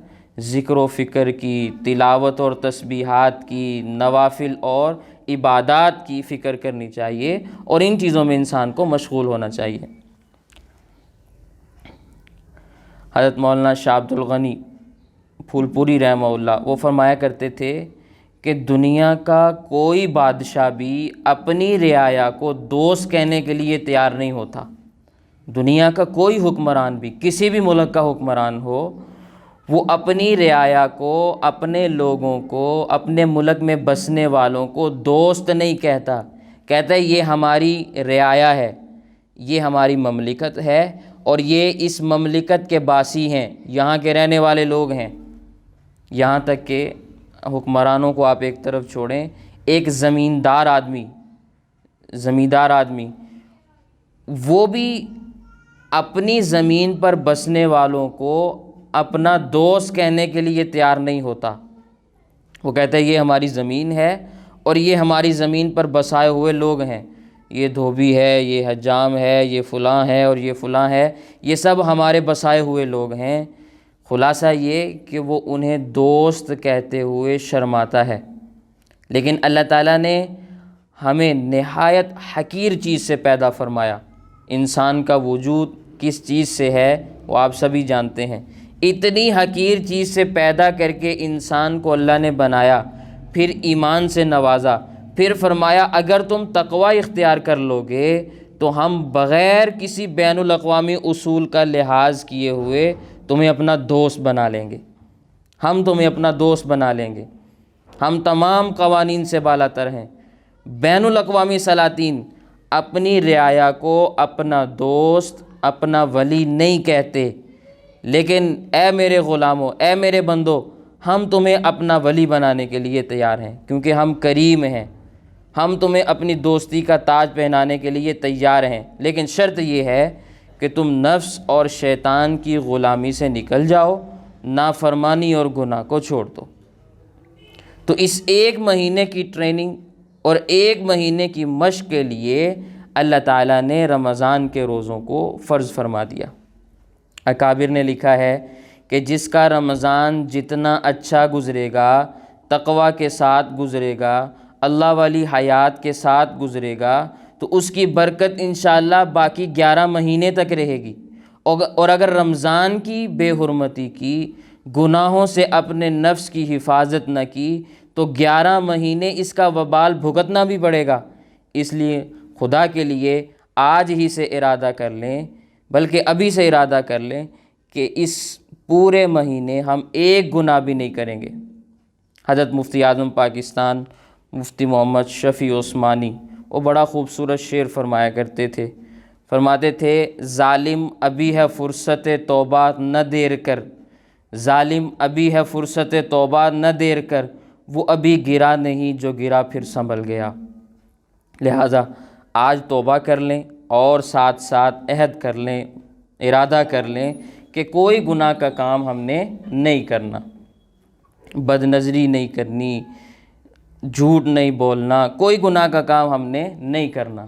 ذکر و فکر کی، تلاوت اور تسبیحات کی، نوافل اور عبادات کی فکر کرنی چاہیے اور ان چیزوں میں انسان کو مشغول ہونا چاہیے۔ حضرت مولانا شاہ عبد الغنی پھول پوری رحمہ اللہ وہ فرمایا کرتے تھے کہ دنیا کا کوئی بادشاہ بھی اپنی رعایا کو دوست کہنے کے لیے تیار نہیں ہوتا۔ دنیا کا کوئی حکمران بھی، کسی بھی ملک کا حکمران ہو، وہ اپنی رعایا کو، اپنے لوگوں کو، اپنے ملک میں بسنے والوں کو دوست نہیں کہتا، کہتا ہے یہ ہماری رعایا ہے، یہ ہماری مملکت ہے اور یہ اس مملکت کے باسی ہیں، یہاں کے رہنے والے لوگ ہیں۔ یہاں تک کہ حکمرانوں کو آپ ایک طرف چھوڑیں، ایک زمیندار آدمی وہ بھی اپنی زمین پر بسنے والوں کو اپنا دوست کہنے کے لیے تیار نہیں ہوتا۔ وہ کہتا ہے یہ ہماری زمین ہے اور یہ ہماری زمین پر بسائے ہوئے لوگ ہیں، یہ دھوبی ہے، یہ حجام ہے، یہ فلاں ہے اور یہ فلاں ہے، یہ سب ہمارے بسائے ہوئے لوگ ہیں۔ خلاصہ یہ کہ وہ انہیں دوست کہتے ہوئے شرماتا ہے۔ لیکن اللہ تعالیٰ نے ہمیں نہایت حقیر چیز سے پیدا فرمایا۔ انسان کا وجود کس چیز سے ہے وہ آپ سبھی جانتے ہیں۔ اتنی حقیر چیز سے پیدا کر کے انسان کو اللہ نے بنایا، پھر ایمان سے نوازا، پھر فرمایا اگر تم تقوی اختیار کر لوگے تو ہم بغیر کسی بین الاقوامی اصول کا لحاظ کیے ہوئے تمہیں اپنا دوست بنا لیں گے، ہم تمہیں اپنا دوست بنا لیں گے۔ ہم تمام قوانین سے بالا تر ہیں۔ بین الاقوامی سلاطین اپنی رعایا کو اپنا دوست، اپنا ولی نہیں کہتے، لیکن اے میرے غلاموں، اے میرے بندو، ہم تمہیں اپنا ولی بنانے کے لیے تیار ہیں کیونکہ ہم کریم ہیں، ہم تمہیں اپنی دوستی کا تاج پہنانے کے لیے تیار ہیں، لیکن شرط یہ ہے کہ تم نفس اور شیطان کی غلامی سے نکل جاؤ، نافرمانی اور گناہ کو چھوڑ دو۔ تو اس 1 مہینے کی ٹریننگ اور 1 مہینے کی مشق کے لیے اللہ تعالیٰ نے رمضان کے روزوں کو فرض فرما دیا۔ اکابر نے لکھا ہے کہ جس کا رمضان جتنا اچھا گزرے گا، تقوی کے ساتھ گزرے گا، اللہ والی حیات کے ساتھ گزرے گا، تو اس کی برکت انشاءاللہ باقی 11 مہینے تک رہے گی۔ اور اگر رمضان کی بے حرمتی کی، گناہوں سے اپنے نفس کی حفاظت نہ کی، تو 11 مہینے اس کا وبال بھگتنا بھی پڑے گا۔ اس لیے خدا کے لیے آج ہی سے ارادہ کر لیں، بلکہ ابھی سے ارادہ کر لیں کہ اس پورے مہینے ہم ایک گناہ بھی نہیں کریں گے۔ حضرت مفتی اعظم پاکستان مفتی محمد شفیع عثمانی وہ بڑا خوبصورت شعر فرمایا کرتے تھے، فرماتے تھے ظالم ابھی ہے فرصت توبہ نہ دیر کر، ظالم ابھی ہے فرصت توبہ نہ دیر کر، وہ ابھی گرا نہیں جو گرا پھر سنبھل گیا۔ لہٰذا آج توبہ کر لیں اور ساتھ ساتھ عہد کر لیں، ارادہ کر لیں کہ کوئی گناہ کا کام ہم نے نہیں کرنا، بد نظری نہیں کرنی، جھوٹ نہیں بولنا، کوئی گناہ کا کام ہم نے نہیں کرنا۔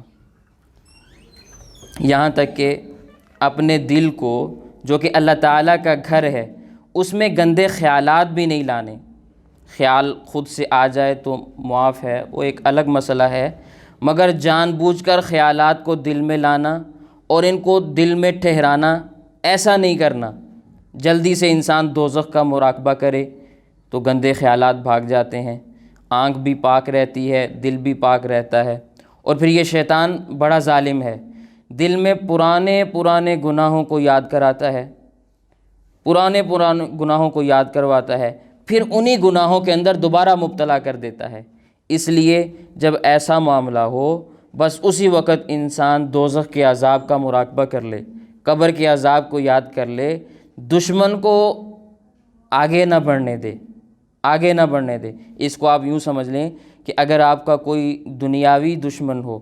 یہاں تک کہ اپنے دل کو جو کہ اللہ تعالیٰ کا گھر ہے اس میں گندے خیالات بھی نہیں لانے۔ خیال خود سے آ جائے تو معاف ہے، وہ ایک الگ مسئلہ ہے، مگر جان بوجھ کر خیالات کو دل میں لانا اور ان کو دل میں ٹھہرانا ایسا نہیں کرنا۔ جلدی سے انسان دوزخ کا مراقبہ کرے تو گندے خیالات بھاگ جاتے ہیں، آنکھ بھی پاک رہتی ہے، دل بھی پاک رہتا ہے۔ اور پھر یہ شیطان بڑا ظالم ہے، دل میں پرانے گناہوں کو یاد کراتا ہے، پرانے گناہوں کو یاد کرواتا ہے، پھر انہی گناہوں کے اندر دوبارہ مبتلا کر دیتا ہے۔ اس لیے جب ایسا معاملہ ہو بس اسی وقت انسان دوزخ کے عذاب کا مراقبہ کر لے، قبر کے عذاب کو یاد کر لے، دشمن کو آگے نہ بڑھنے دے۔ اس کو آپ یوں سمجھ لیں کہ اگر آپ کا کوئی دنیاوی دشمن ہو،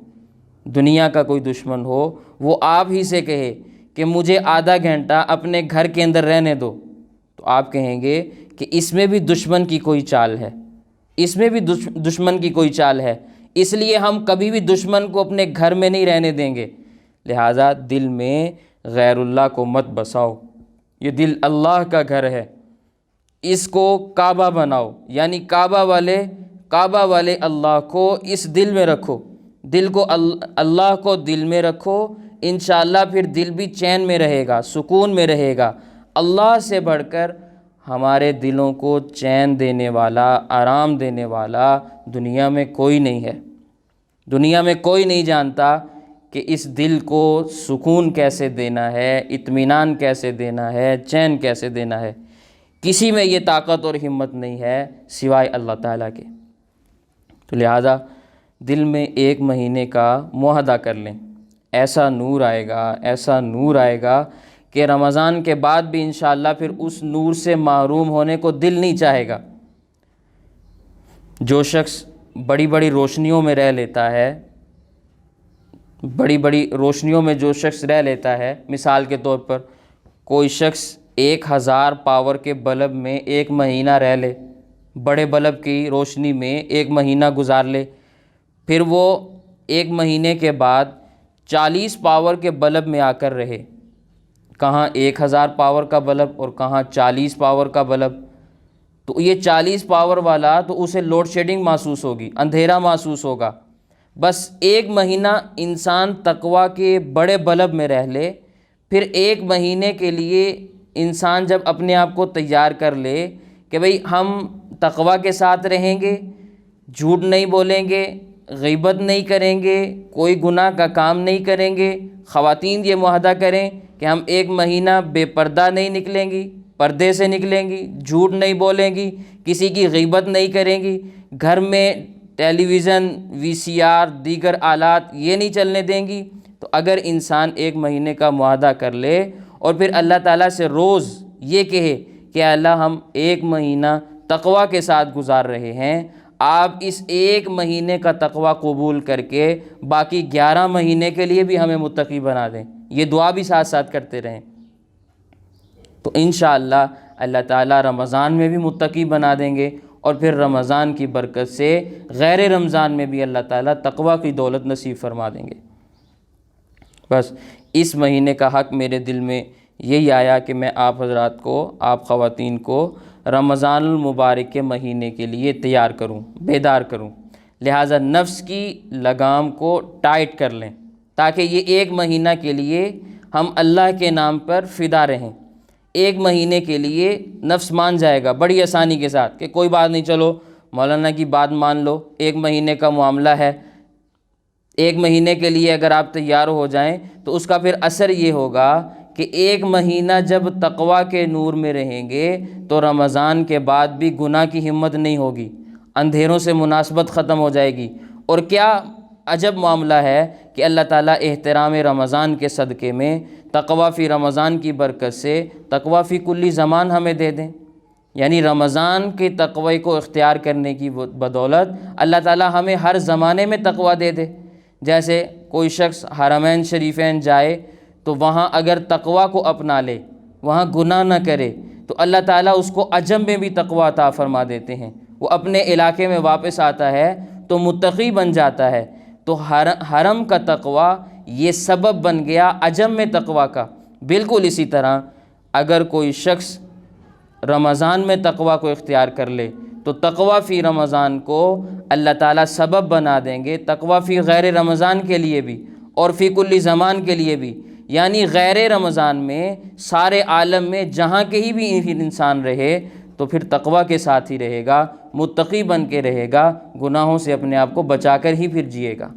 دنیا کا کوئی دشمن ہو، وہ آپ ہی سے کہے کہ مجھے آدھا گھنٹہ اپنے گھر کے اندر رہنے دو، تو آپ کہیں گے کہ اس میں بھی دشمن کی کوئی چال ہے، اس میں بھی دشمن کی کوئی چال ہے، اس لیے ہم کبھی بھی دشمن کو اپنے گھر میں نہیں رہنے دیں گے۔ لہٰذا دل میں غیر اللہ کو مت بساؤ، یہ دل اللہ کا گھر ہے، اس کو کعبہ بناؤ، یعنی کعبہ والے اللہ کو اس دل میں رکھو، دل کو اللہ کو دل میں رکھو، انشاءاللہ پھر دل بھی چین میں رہے گا، سکون میں رہے گا۔ اللہ سے بڑھ کر ہمارے دلوں کو چین دینے والا، آرام دینے والا دنیا میں کوئی نہیں ہے۔ دنیا میں کوئی نہیں جانتا کہ اس دل کو سکون کیسے دینا ہے، اطمینان کیسے دینا ہے، چین کیسے دینا ہے۔ کسی میں یہ طاقت اور ہمت نہیں ہے سوائے اللہ تعالیٰ کے۔ تو لہٰذا دل میں 1 مہینے کا معاہدہ کر لیں، ایسا نور آئے گا کہ رمضان کے بعد بھی انشاءاللہ پھر اس نور سے محروم ہونے کو دل نہیں چاہے گا۔ جو شخص بڑی بڑی روشنیوں میں رہ لیتا ہے، بڑی بڑی روشنیوں میں جو شخص رہ لیتا ہے، مثال کے طور پر کوئی شخص 1000 پاور کے بلب میں 1 مہینہ رہ لے، بڑے بلب کی روشنی میں 1 مہینہ گزار لے، پھر وہ 1 مہینے کے بعد 40 پاور کے بلب میں آ کر رہے، کہاں 1000 پاور کا بلب اور کہاں 40 پاور کا بلب، تو یہ 40 پاور والا تو اسے لوڈ شیڈنگ محسوس ہوگی، اندھیرا محسوس ہوگا۔ بس 1 مہینہ انسان تقویٰ کے بڑے بلب میں رہ لے، پھر 1 مہینے کے لیے انسان جب اپنے آپ کو تیار کر لے کہ بھئی ہم تقویٰ کے ساتھ رہیں گے، جھوٹ نہیں بولیں گے، غیبت نہیں کریں گے، کوئی گناہ کا کام نہیں کریں گے، خواتین یہ معاہدہ کریں کہ ہم 1 مہینہ بے پردہ نہیں نکلیں گی، پردے سے نکلیں گی، جھوٹ نہیں بولیں گی، کسی کی غیبت نہیں کریں گی، گھر میں ٹیلی ویژن، VCR دیگر آلات یہ نہیں چلنے دیں گی۔ تو اگر انسان 1 مہینے کا معاہدہ کر لے اور پھر اللہ تعالیٰ سے روز یہ کہے کہ اللہ ہم 1 مہینہ تقویٰ کے ساتھ گزار رہے ہیں، آپ اس 1 مہینے کا تقویٰ قبول کر کے باقی 11 مہینے کے لیے بھی ہمیں متقی بنا دیں، یہ دعا بھی ساتھ ساتھ کرتے رہیں، تو انشاءاللہ اللہ تعالیٰ رمضان میں بھی متقی بنا دیں گے، اور پھر رمضان کی برکت سے غیر رمضان میں بھی اللہ تعالیٰ تقویٰ کی دولت نصیب فرما دیں گے۔ بس اس مہینے کا حق میرے دل میں یہی آیا کہ میں آپ حضرات کو، آپ خواتین کو رمضان المبارک کے مہینے کے لیے تیار کروں، بیدار کروں، لہٰذا نفس کی لگام کو ٹائٹ کر لیں تاکہ یہ 1 مہینہ کے لیے ہم اللہ کے نام پر فدا رہیں۔ 1 مہینے کے لیے نفس مان جائے گا بڑی آسانی کے ساتھ کہ کوئی بات نہیں، چلو مولانا کی بات مان لو، 1 مہینے کا معاملہ ہے، 1 مہینے کے لیے اگر آپ تیار ہو جائیں تو اس کا پھر اثر یہ ہوگا کہ 1 مہینہ جب تقویٰ کے نور میں رہیں گے تو رمضان کے بعد بھی گناہ کی ہمت نہیں ہوگی، اندھیروں سے مناسبت ختم ہو جائے گی۔ اور کیا عجب معاملہ ہے کہ اللہ تعالیٰ احترام رمضان کے صدقے میں تقویٰ فی رمضان کی برکت سے تقویٰ فی کلی زمان ہمیں دے دیں، یعنی رمضان کے تقوی کو اختیار کرنے کی بدولت اللہ تعالیٰ ہمیں ہر زمانے میں تقویٰ دے دے۔ جیسے کوئی شخص حرمین شریفین جائے تو وہاں اگر تقویٰ کو اپنا لے، وہاں گناہ نہ کرے، تو اللہ تعالیٰ اس کو عجم میں بھی تقویٰ عطا فرما دیتے ہیں، وہ اپنے علاقے میں واپس آتا ہے تو متقی بن جاتا ہے۔ تو حرم کا تقویٰ یہ سبب بن گیا عجم میں تقویٰ کا۔ بالکل اسی طرح اگر کوئی شخص رمضان میں تقویٰ کو اختیار کر لے تو تقویٰ فی رمضان کو اللہ تعالیٰ سبب بنا دیں گے تقویٰ فی غیر رمضان کے لیے بھی اور فی کلی زمان کے لیے بھی، یعنی غیر رمضان میں سارے عالم میں جہاں کہیں بھی انسان رہے تو پھر تقویٰ کے ساتھ ہی رہے گا، متقی بن کے رہے گا، گناہوں سے اپنے آپ کو بچا کر ہی پھر جیے گا۔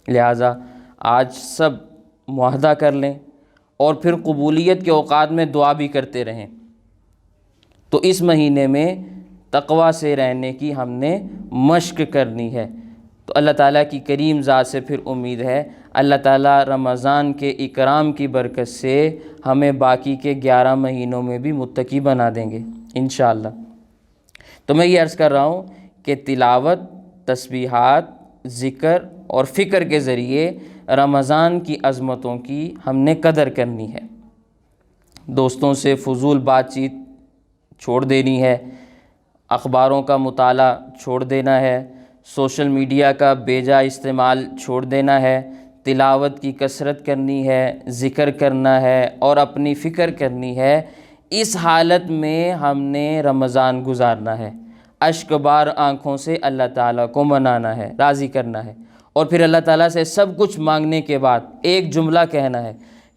لہٰذا آج سب معاہدہ کر لیں اور پھر قبولیت کے اوقات میں دعا بھی کرتے رہیں۔ تو اس مہینے میں تقویٰ سے رہنے کی ہم نے مشق کرنی ہے۔ تو اللہ تعالیٰ کی کریم ذات سے پھر امید ہے اللہ تعالیٰ رمضان کے اکرام کی برکت سے ہمیں باقی کے 11 مہینوں میں بھی متقی بنا دیں گے انشاءاللہ۔ تو میں یہ عرض کر رہا ہوں کہ تلاوت، تسبیحات، ذکر اور فکر کے ذریعے رمضان کی عظمتوں کی ہم نے قدر کرنی ہے، دوستوں سے فضول بات چیت چھوڑ دینی ہے، اخباروں کا مطالعہ چھوڑ دینا ہے، سوشل میڈیا کا بیجا استعمال چھوڑ دینا ہے، تلاوت کی کثرت کرنی ہے، ذکر کرنا ہے اور اپنی فکر کرنی ہے۔ اس حالت میں ہم نے رمضان گزارنا ہے، اشک بار آنکھوں سے اللہ تعالیٰ کو منانا ہے، راضی کرنا ہے، اور پھر اللہ تعالیٰ سے سب کچھ مانگنے کے بعد ایک جملہ کہنا ہے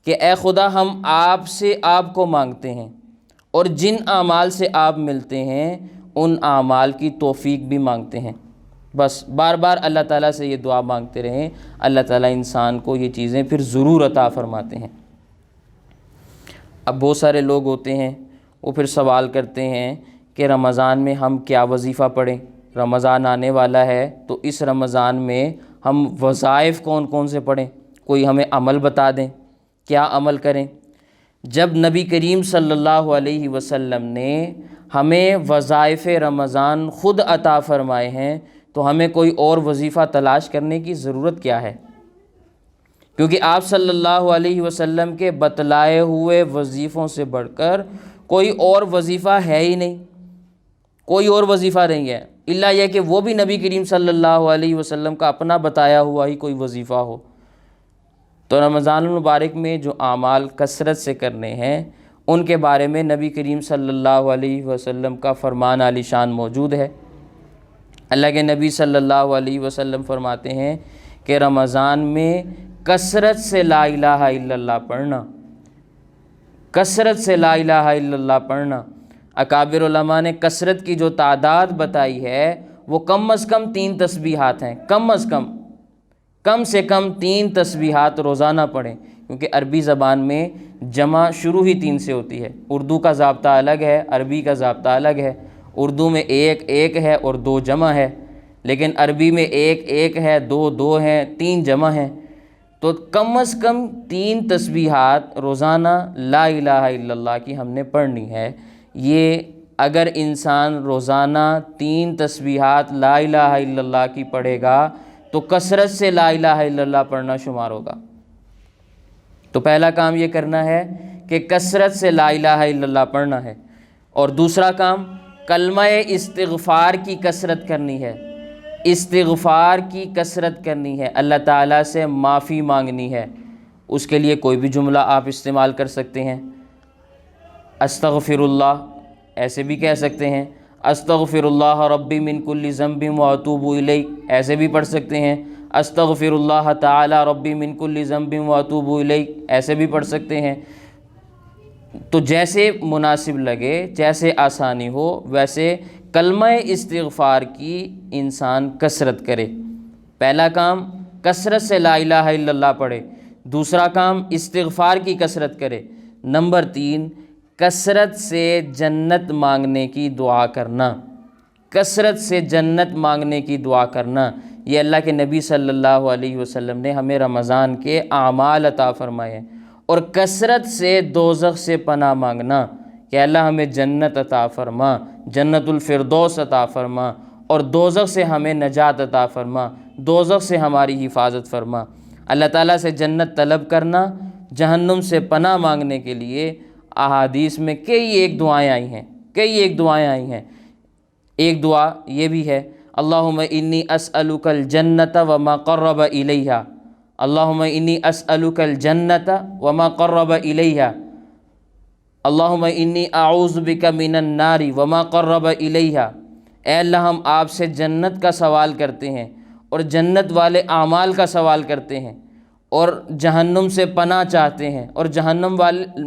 کہ اے خدا ہم آپ سے آپ کو مانگتے ہیں، اور جن اعمال سے آپ ملتے ہیں ان اعمال کی توفیق بھی مانگتے ہیں۔ بس بار بار اللہ تعالیٰ سے یہ دعا مانگتے رہیں، اللہ تعالیٰ انسان کو یہ چیزیں پھر ضرور عطا فرماتے ہیں۔ اب بہت سارے لوگ ہوتے ہیں وہ پھر سوال کرتے ہیں کہ رمضان میں ہم کیا وظیفہ پڑھیں، رمضان آنے والا ہے تو اس رمضان میں ہم وظائف کون کون سے پڑھیں، کوئی ہمیں عمل بتا دیں، کیا عمل کریں۔ جب نبی کریم صلی اللہ علیہ وسلم نے ہمیں وظائف رمضان خود عطا فرمائے ہیں تو ہمیں کوئی اور وظیفہ تلاش کرنے کی ضرورت کیا ہے؟ کیونکہ آپ صلی اللہ علیہ وسلم کے بتلائے ہوئے وظیفوں سے بڑھ کر کوئی اور وظیفہ ہے ہی نہیں، کوئی اور وظیفہ نہیں ہے، الا یہ کہ وہ بھی نبی کریم صلی اللہ علیہ وسلم کا اپنا بتایا ہوا ہی کوئی وظیفہ ہو۔ تو رمضان المبارک میں جو اعمال کثرت سے کرنے ہیں ان کے بارے میں نبی کریم صلی اللہ علیہ وسلم کا فرمان عالی شان موجود ہے۔ اللہ کے نبی صلی اللہ علیہ وسلم فرماتے ہیں کہ رمضان میں کثرت سے لا الہ الا اللہ پڑھنا، کثرت سے لا الہ الا اللہ پڑھنا، اکابر علماء نے کثرت کی جو تعداد بتائی ہے وہ کم از کم 3 تسبیحات ہیں، کم سے کم 3 تسبیحات روزانہ پڑھیں، کیونکہ عربی زبان میں جمع شروع ہی 3 سے ہوتی ہے۔ اردو کا ضابطہ الگ ہے، عربی کا ضابطہ الگ ہے۔ اردو میں 1 1 ہے اور 2 جمع ہے، لیکن عربی میں 1 1 ہے، 2 2 ہیں، 3 جمع ہیں۔ تو کم از کم 3 تسبیحات روزانہ لا الہ الا اللہ کی ہم نے پڑھنی ہے۔ یہ اگر انسان روزانہ 3 تسبیحات لا الہ الا اللہ کی پڑھے گا تو کثرت سے لا الہ الا اللہ پڑھنا شمار ہوگا۔ تو پہلا کام یہ کرنا ہے کہ کثرت سے لا الہ الا اللہ پڑھنا ہے، اور دوسرا کام کلمہ استغفار کی کثرت کرنی ہے، استغفار کی کثرت کرنی ہے، اللہ تعالیٰ سے معافی مانگنی ہے۔ اس کے لیے کوئی بھی جملہ آپ استعمال کر سکتے ہیں، استغفر اللہ ایسے بھی کہہ سکتے ہیں، استغفر اللہ ربی من کل ذنب واتوب الیہ ایسے بھی پڑھ سکتے ہیں، استغفر اللہ تعالی ربی من کل ذنب واتوب الیہ ایسے بھی پڑھ سکتے ہیں۔ تو جیسے مناسب لگے، جیسے آسانی ہو، ویسے کلمہ استغفار کی انسان کثرت کرے۔ پہلا کام کثرت سے لا الہ الا اللہ پڑھے، دوسرا کام استغفار کی کثرت کرے، نمبر 3 کثرت سے جنت مانگنے کی دعا کرنا، کثرت سے جنت مانگنے کی دعا کرنا۔ یہ اللہ کے نبی صلی اللہ علیہ وسلم نے ہمیں رمضان کے اعمال عطا فرمائے ہیں۔ اور کثرت سے دوزخ سے پناہ مانگنا کہ اللہ ہمیں جنت عطا فرما، جنت الفردوس عطا فرما، اور دوزخ سے ہمیں نجات عطا فرما، دوزخ سے ہماری حفاظت فرما۔ اللہ تعالیٰ سے جنت طلب کرنا، جہنم سے پناہ مانگنے کے لیے احادیث میں کئی ایک دعائیں آئی ہیں۔ ایک دعا یہ بھی ہے، اللہم انی اسألک الجنت وما قرب الیہا، اللہم انی اسألک الجنت وما قرب الیہا، اللہم انی اعوذ بک من النار وما قرب الیہا۔ اے اللہ ہم آپ سے جنت کا سوال کرتے ہیں اور جنت والے اعمال کا سوال کرتے ہیں، اور جہنم سے پناہ چاہتے ہیں، اور جہنم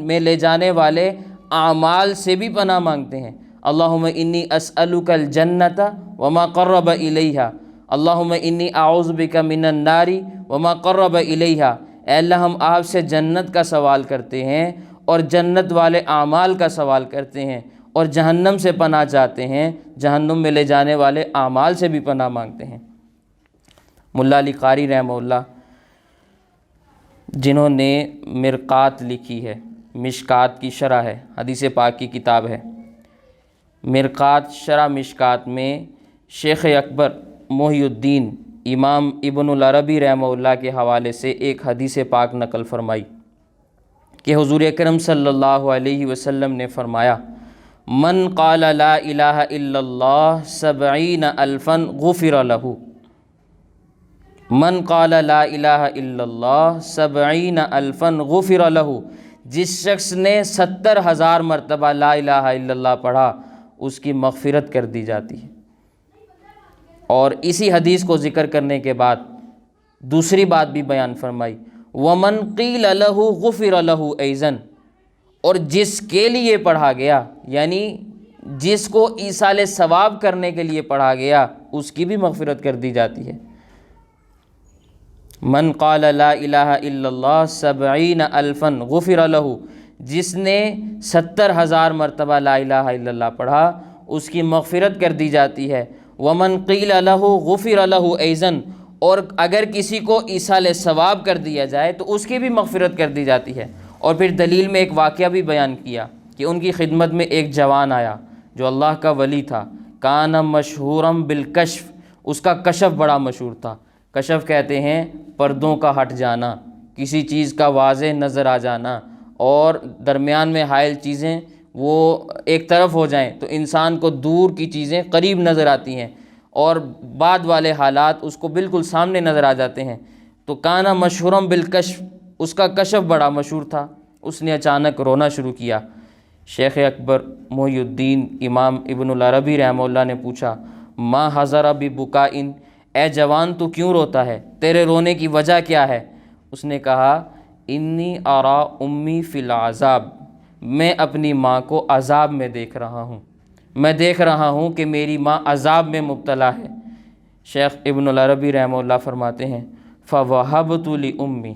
میں لے جانے والے اعمال سے بھی پناہ مانگتے ہیں۔ اللہم انی اسألک الجنت وما قرب الیہا، اللہم انی اعوذ بک من النار وما قرب الیہا۔ اے اللہ ہم آپ سے جنت کا سوال کرتے ہیں اور جنت والے اعمال کا سوال کرتے ہیں، اور جہنم سے پناہ چاہتے ہیں، جہنم میں لے جانے والے اعمال سے بھی پناہ مانگتے ہیں۔ ملا علی قاری رحمہ اللہ، جنہوں نے مرقات لکھی ہے، مشکات کی شرح ہے، حدیث پاک کی کتاب ہے، مرقات شرح مشکات میں شیخ اکبر محی الدین امام ابن العربی رحمہ اللہ کے حوالے سے ایک حدیث پاک نقل فرمائی کہ حضور اکرم صلی اللہ علیہ وسلم نے فرمایا، من قال لا الہ الا اللہ 70,000 غفر لہ، من قال لا الہ الا اللہ 70,000 غفر لہ، جس شخص نے 70,000 مرتبہ لا الہ الا اللہ پڑھا اس کی مغفرت کر دی جاتی ہے۔ اور اسی حدیث کو ذکر کرنے کے بعد دوسری بات بھی بیان فرمائی، ومن قیل لہ غفر لہ ایضاً، اور جس کے لیے پڑھا گیا، یعنی جس کو ایصال ثواب کرنے کے لیے پڑھا گیا، اس کی بھی مغفرت کر دی جاتی ہے۔ من قال لا الہ الا اللہ 70,000 غفر لہ، جس نے 70,000 مرتبہ لا الہ الا اللہ پڑھا اس کی مغفرت کر دی جاتی ہے۔ ومن قیل لہ غفر لہ ایضاً، اور اگر کسی کو ایصال ثواب کر دیا جائے تو اس کی بھی مغفرت کر دی جاتی ہے۔ اور پھر دلیل میں ایک واقعہ بھی بیان کیا کہ ان کی خدمت میں ایک جوان آیا جو اللہ کا ولی تھا، کان مشہورم بالکشف، اس کا کشف بڑا مشہور تھا۔ کشف کہتے ہیں پردوں کا ہٹ جانا، کسی چیز کا واضح نظر آ جانا، اور درمیان میں حائل چیزیں وہ ایک طرف ہو جائیں تو انسان کو دور کی چیزیں قریب نظر آتی ہیں، اور بعد والے حالات اس کو بالکل سامنے نظر آ جاتے ہیں۔ تو کانا مشہورم بالکشف، اس کا کشف بڑا مشہور تھا۔ اس نے اچانک رونا شروع کیا۔ شیخ اکبر محی الدین امام ابن العربی رحمہ اللہ نے پوچھا، ما حضر ببکائن، اے جوان تو کیوں روتا ہے، تیرے رونے کی وجہ کیا ہے؟ اس نے کہا، انی ارا امی فی العذاب، میں اپنی ماں کو عذاب میں دیکھ رہا ہوں، میں دیکھ رہا ہوں کہ میری ماں عذاب میں مبتلا ہے۔ شیخ ابن العربی رحمہ اللہ فرماتے ہیں، فوہبت لأمی،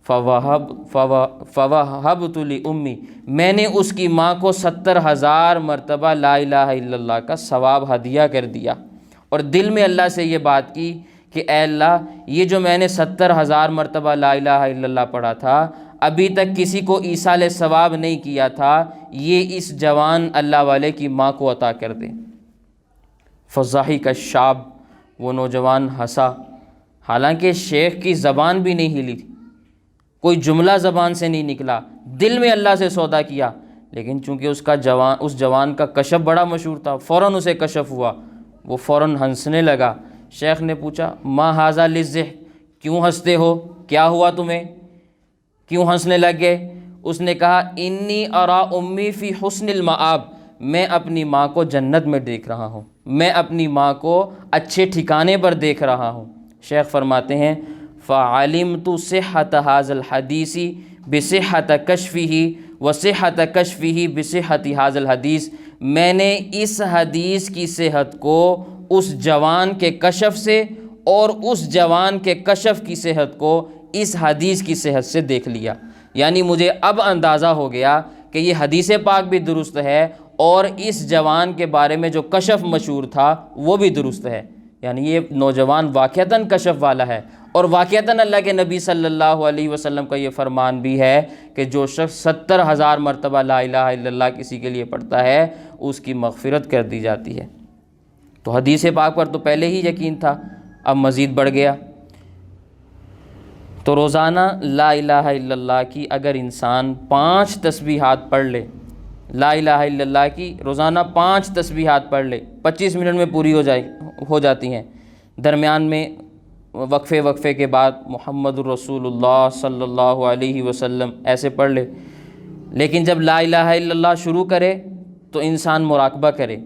فوہبت لأمی، میں نے اس کی ماں کو 70,000 مرتبہ لا الہ الا اللہ کا ثواب ہدیہ کر دیا، اور دل میں اللہ سے یہ بات کی کہ اے اللہ، یہ جو میں نے 70,000 مرتبہ لا الہ الا اللہ پڑھا تھا، ابھی تک کسی کو ایصال ثواب نہیں کیا تھا، یہ اس جوان اللہ والے کی ماں کو عطا کر دے۔ فضحک الشاب، وہ نوجوان ہنسا، حالانکہ شیخ کی زبان بھی نہیں ہلی تھی، کوئی جملہ زبان سے نہیں نکلا، دل میں اللہ سے سودا کیا، لیکن چونکہ اس جوان کا کشف بڑا مشہور تھا، فوراً اسے کشف ہوا، وہ فوراً ہنسنے لگا۔ شیخ نے پوچھا، ما ھذا للضحک، کیوں ہنستے ہو، کیا ہوا تمہیں، کیوں ہنسنے لگ گئے؟ اس نے کہا، انی ارا امی فی حسن المآب، میں اپنی ماں کو جنت میں دیکھ رہا ہوں، میں اپنی ماں کو اچھے ٹھکانے پر دیکھ رہا ہوں۔ شیخ فرماتے ہیں، فعلمت صحت ھذا الحدیث بصحت کشفہ وصحت کشفہ بصحت ھذا الحدیث، میں نے اس حدیث کی صحت کو اس جوان کے کشف سے اور اس جوان کے کشف کی صحت کو اس حدیث کی صحت سے دیکھ لیا، یعنی مجھے اب اندازہ ہو گیا کہ یہ حدیث پاک بھی درست ہے اور اس جوان کے بارے میں جو کشف مشہور تھا وہ بھی درست ہے، یعنی یہ نوجوان واقعتاً کشف والا ہے، اور واقعتاً اللہ کے نبی صلی اللہ علیہ وسلم کا یہ فرمان بھی ہے کہ جو شخص 70,000 مرتبہ لا الہ الا اللہ کسی کے لیے پڑھتا ہے اس کی مغفرت کر دی جاتی ہے۔ تو حدیث پاک پر تو پہلے ہی یقین تھا، اب مزید بڑھ گیا۔ تو روزانہ لا الہ الا اللہ کی اگر انسان 5 تسبیحات پڑھ لے، لا الہ الا اللہ کی روزانہ 5 تسبیحات پڑھ لے، 25 منٹ میں پوری ہو جاتی ہیں، درمیان میں وقفے کے بعد محمد الرسول اللہ صلی اللہ علیہ وسلم ایسے پڑھ لے۔ لیکن جب لا الہ الا اللہ شروع کرے تو انسان مراقبہ کرے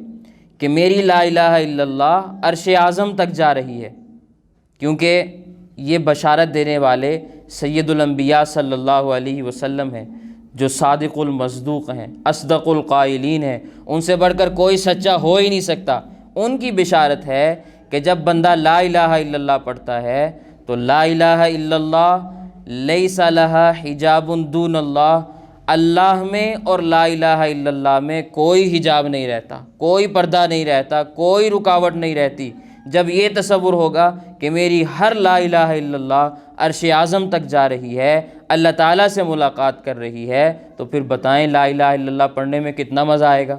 کہ میری لا الہ الا اللہ عرش اعظم تک جا رہی ہے، کیونکہ یہ بشارت دینے والے سید الانبیاء صلی اللہ علیہ وسلم ہیں، جو صادق المصدوق ہیں، اصدق القائلین ہیں، ان سے بڑھ کر کوئی سچا ہو ہی نہیں سکتا۔ ان کی بشارت ہے کہ جب بندہ لا الہ الا اللہ پڑھتا ہے تو لا الہ الا اللہ لیس لہا حجاب دون اللہ، اللہ میں اور لا الہ الا اللہ میں کوئی حجاب نہیں رہتا، کوئی پردہ نہیں رہتا، کوئی رکاوٹ نہیں رہتی۔ جب یہ تصور ہوگا کہ میری ہر لا الہ الا اللہ عرش اعظم تک جا رہی ہے، اللہ تعالیٰ سے ملاقات کر رہی ہے، تو پھر بتائیں لا الہ الا اللہ پڑھنے میں کتنا مزہ آئے گا۔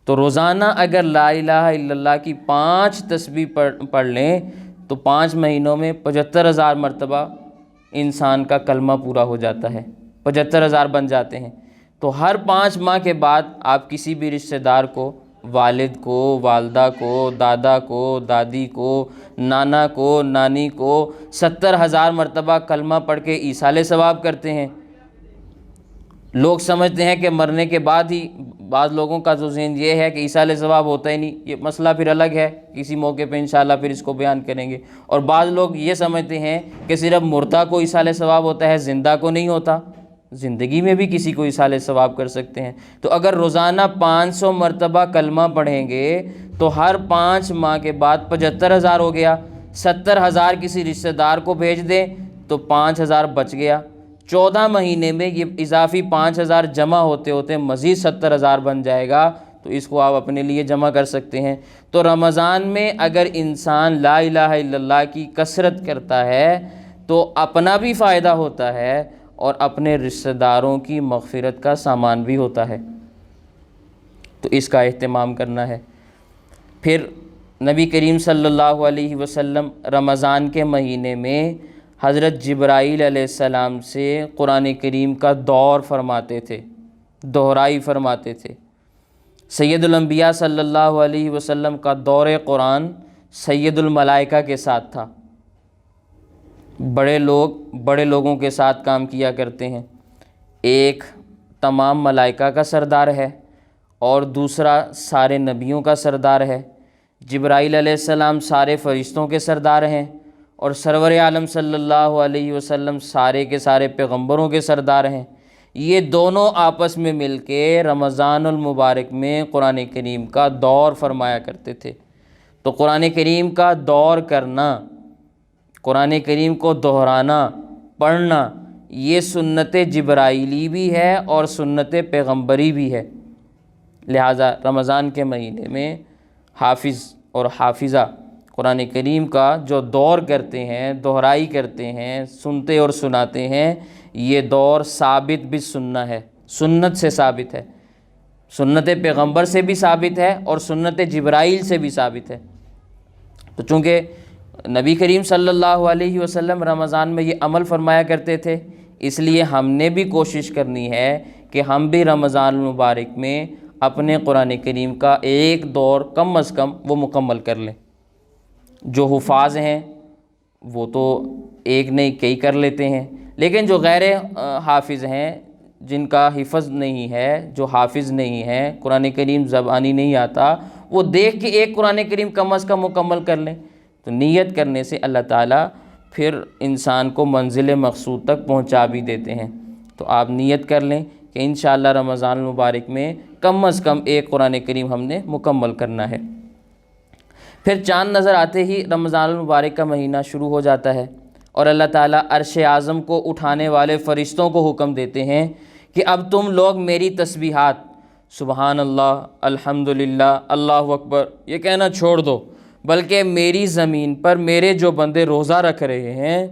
تو روزانہ اگر لا الہ الا اللہ کی 5 تسبیح پڑھ لیں تو 5 مہینوں میں 75,000 مرتبہ انسان کا کلمہ پورا ہو جاتا ہے، 75,000 بن جاتے ہیں۔ تو ہر 5 ماہ کے بعد آپ کسی بھی رشتہ دار کو، والد کو، والدہ کو، دادا کو، دادی کو، نانا کو، نانی کو 70,000 مرتبہ کلمہ پڑھ کے ایصال ثواب کرتے ہیں۔ لوگ سمجھتے ہیں کہ مرنے کے بعد ہی، بعض لوگوں کا تو ذہن یہ ہے کہ ایصال ثواب ہوتا ہی نہیں، یہ مسئلہ پھر الگ ہے، کسی موقع پہ انشاءاللہ پھر اس کو بیان کریں گے۔ اور بعض لوگ یہ سمجھتے ہیں کہ صرف مردہ کو ایصال ثواب ہوتا ہے، زندہ کو نہیں ہوتا، زندگی میں بھی کسی کو ایصال ثواب کر سکتے ہیں۔ تو اگر روزانہ 500 مرتبہ کلمہ پڑھیں گے تو ہر 5 ماہ کے بعد 75,000 ہو گیا، 70,000 کسی رشتہ دار کو بھیج دیں تو 5,000 بچ گیا، 14 مہینے میں یہ اضافی 5,000 جمع ہوتے ہوتے مزید 70,000 بن جائے گا، تو اس کو آپ اپنے لیے جمع کر سکتے ہیں۔ تو رمضان میں اگر انسان لا الہ الا اللہ کی کثرت کرتا ہے تو اپنا بھی فائدہ ہوتا ہے اور اپنے رشتہ داروں کی مغفرت کا سامان بھی ہوتا ہے، تو اس کا اہتمام کرنا ہے۔ پھر نبی کریم صلی اللہ علیہ وسلم رمضان کے مہینے میں حضرت جبرائیل علیہ السلام سے قرآن کریم کا دور فرماتے تھے، دہرائی فرماتے تھے۔ سید الانبیاء صلی اللہ علیہ وسلم کا دور قرآن سید الملائکہ کے ساتھ تھا، بڑے لوگوں کے ساتھ کام کیا کرتے ہیں۔ ایک تمام ملائکہ کا سردار ہے اور دوسرا سارے نبیوں کا سردار ہے۔ جبرائیل علیہ السلام سارے فرشتوں کے سردار ہیں اور سرور عالم صلی اللہ علیہ وسلم سارے کے سارے پیغمبروں کے سردار ہیں۔ یہ دونوں آپس میں مل کے رمضان المبارک میں قرآن کریم کا دور فرمایا کرتے تھے۔ تو قرآن کریم کا دور کرنا، قرآن کریم کو دہرانا، پڑھنا، یہ سنت جبرائیلی بھی ہے اور سنت پیغمبری بھی ہے۔ لہٰذا رمضان کے مہینے میں حافظ اور حافظہ قرآن کریم کا جو دور کرتے ہیں، دہرائی کرتے ہیں، سنتے اور سناتے ہیں، یہ دور ثابت بھی سننا ہے، سنت سے ثابت ہے، سنت پیغمبر سے بھی ثابت ہے اور سنت جبرائیل سے بھی ثابت ہے۔ تو چونکہ نبی کریم صلی اللہ علیہ وسلم رمضان میں یہ عمل فرمایا کرتے تھے، اس لیے ہم نے بھی کوشش کرنی ہے کہ ہم بھی رمضان المبارک میں اپنے قرآن کریم کا ایک دور کم از کم وہ مکمل کر لیں۔ جو حفاظ ہیں وہ تو ایک نہیں کئی کر لیتے ہیں، لیکن جو غیر حافظ ہیں، جن کا حفظ نہیں ہے، جو حافظ نہیں ہے، قرآن کریم زبانی نہیں آتا، وہ دیکھ کے ایک قرآن کریم کم از کم مکمل کر لیں۔ تو نیت کرنے سے اللہ تعالیٰ پھر انسان کو منزل مقصود تک پہنچا بھی دیتے ہیں۔ تو آپ نیت کر لیں کہ انشاءاللہ رمضان المبارک میں کم از کم ایک قرآن کریم ہم نے مکمل کرنا ہے۔ پھر چاند نظر آتے ہی رمضان المبارک کا مہینہ شروع ہو جاتا ہے اور اللہ تعالیٰ عرش اعظم کو اٹھانے والے فرشتوں کو حکم دیتے ہیں کہ اب تم لوگ میری تسبیحات سبحان اللہ، الحمدللہ، اللہ اکبر یہ کہنا چھوڑ دو، بلکہ میری زمین پر میرے جو بندے روزہ رکھ رہے ہیں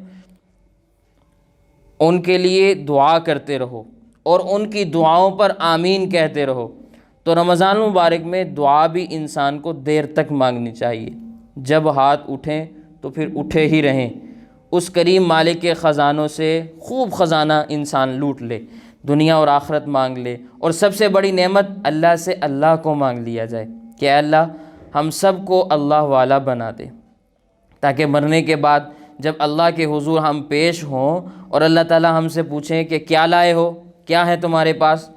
ان کے لیے دعا کرتے رہو اور ان کی دعاؤں پر آمین کہتے رہو۔ تو رمضان المبارک میں دعا بھی انسان کو دیر تک مانگنی چاہیے، جب ہاتھ اٹھیں تو پھر اٹھے ہی رہیں، اس کریم مالک کے خزانوں سے خوب خزانہ انسان لوٹ لے، دنیا اور آخرت مانگ لے، اور سب سے بڑی نعمت اللہ سے اللہ کو مانگ لیا جائے کہ اے اللہ ہم سب کو اللہ والا بنا دے، تاکہ مرنے کے بعد جب اللہ کے حضور ہم پیش ہوں اور اللہ تعالیٰ ہم سے پوچھیں کہ کیا لائے ہو، کیا ہے تمہارے پاس،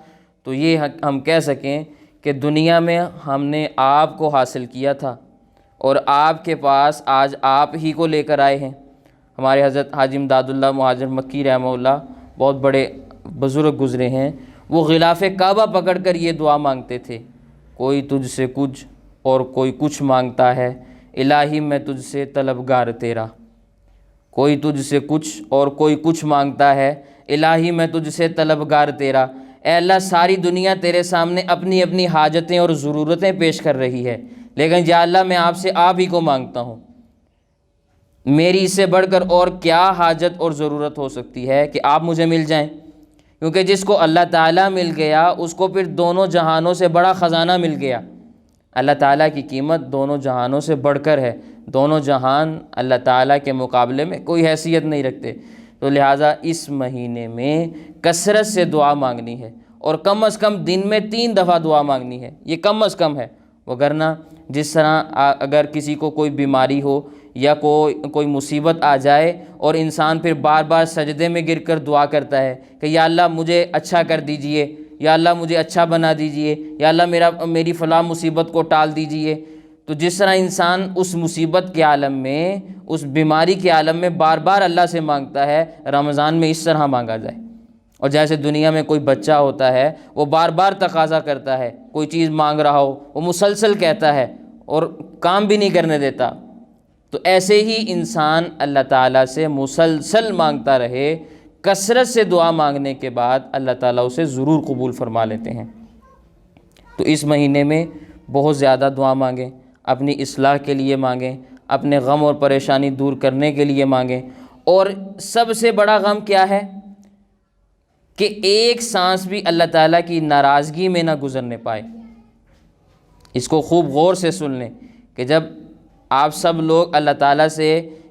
تو یہ ہم کہہ سکیں کہ دنیا میں ہم نے آپ کو حاصل کیا تھا اور آپ کے پاس آج آپ ہی کو لے کر آئے ہیں۔ ہمارے حضرت حاجی امداد اللہ مہاجر مکی رحمہ اللہ بہت بڑے بزرگ گزرے ہیں، وہ غلاف کعبہ پکڑ کر یہ دعا مانگتے تھے، کوئی تجھ سے کچھ اور کوئی کچھ مانگتا ہے، الہی میں تجھ سے طلبگار تیرا، کوئی تجھ سے کچھ اور کوئی کچھ مانگتا ہے، الہی میں تجھ سے طلبگار تیرا۔ اے اللہ ساری دنیا تیرے سامنے اپنی اپنی حاجتیں اور ضرورتیں پیش کر رہی ہے، لیکن یا اللہ میں آپ سے آپ ہی کو مانگتا ہوں، میری اس سے بڑھ کر اور کیا حاجت اور ضرورت ہو سکتی ہے کہ آپ مجھے مل جائیں، کیونکہ جس کو اللہ تعالیٰ مل گیا اس کو پھر دونوں جہانوں سے بڑا خزانہ مل گیا۔ اللہ تعالیٰ کی قیمت دونوں جہانوں سے بڑھ کر ہے، دونوں جہان اللہ تعالیٰ کے مقابلے میں کوئی حیثیت نہیں رکھتے۔ تو لہٰذا اس مہینے میں کثرت سے دعا مانگنی ہے اور کم از کم دن میں 3 دفعہ دعا مانگنی ہے، یہ کم از کم ہے، وگرنہ جس طرح اگر کسی کو کوئی بیماری ہو یا کوئی مصیبت آ جائے اور انسان پھر بار بار سجدے میں گر کر دعا کرتا ہے کہ یا اللہ مجھے اچھا کر دیجئے، یا اللہ مجھے اچھا بنا دیجئے، یا اللہ میری فلاں مصیبت کو ٹال دیجئے، تو جس طرح انسان اس مصیبت کے عالم میں، اس بیماری کے عالم میں بار بار اللہ سے مانگتا ہے، رمضان میں اس طرح مانگا جائے۔ اور جیسے دنیا میں کوئی بچہ ہوتا ہے وہ بار بار تقاضا کرتا ہے، کوئی چیز مانگ رہا ہو وہ مسلسل کہتا ہے اور کام بھی نہیں کرنے دیتا، تو ایسے ہی انسان اللہ تعالیٰ سے مسلسل مانگتا رہے، کثرت سے دعا مانگنے کے بعد اللہ تعالیٰ اسے ضرور قبول فرما لیتے ہیں۔ تو اس مہینے میں بہت زیادہ دعا مانگیں، اپنی اصلاح کے لیے مانگیں، اپنے غم اور پریشانی دور کرنے کے لیے مانگیں۔ اور سب سے بڑا غم کیا ہے؟ کہ ایک سانس بھی اللہ تعالیٰ کی ناراضگی میں نہ گزرنے پائے۔ اس کو خوب غور سے سن لیں کہ جب آپ سب لوگ اللہ تعالیٰ سے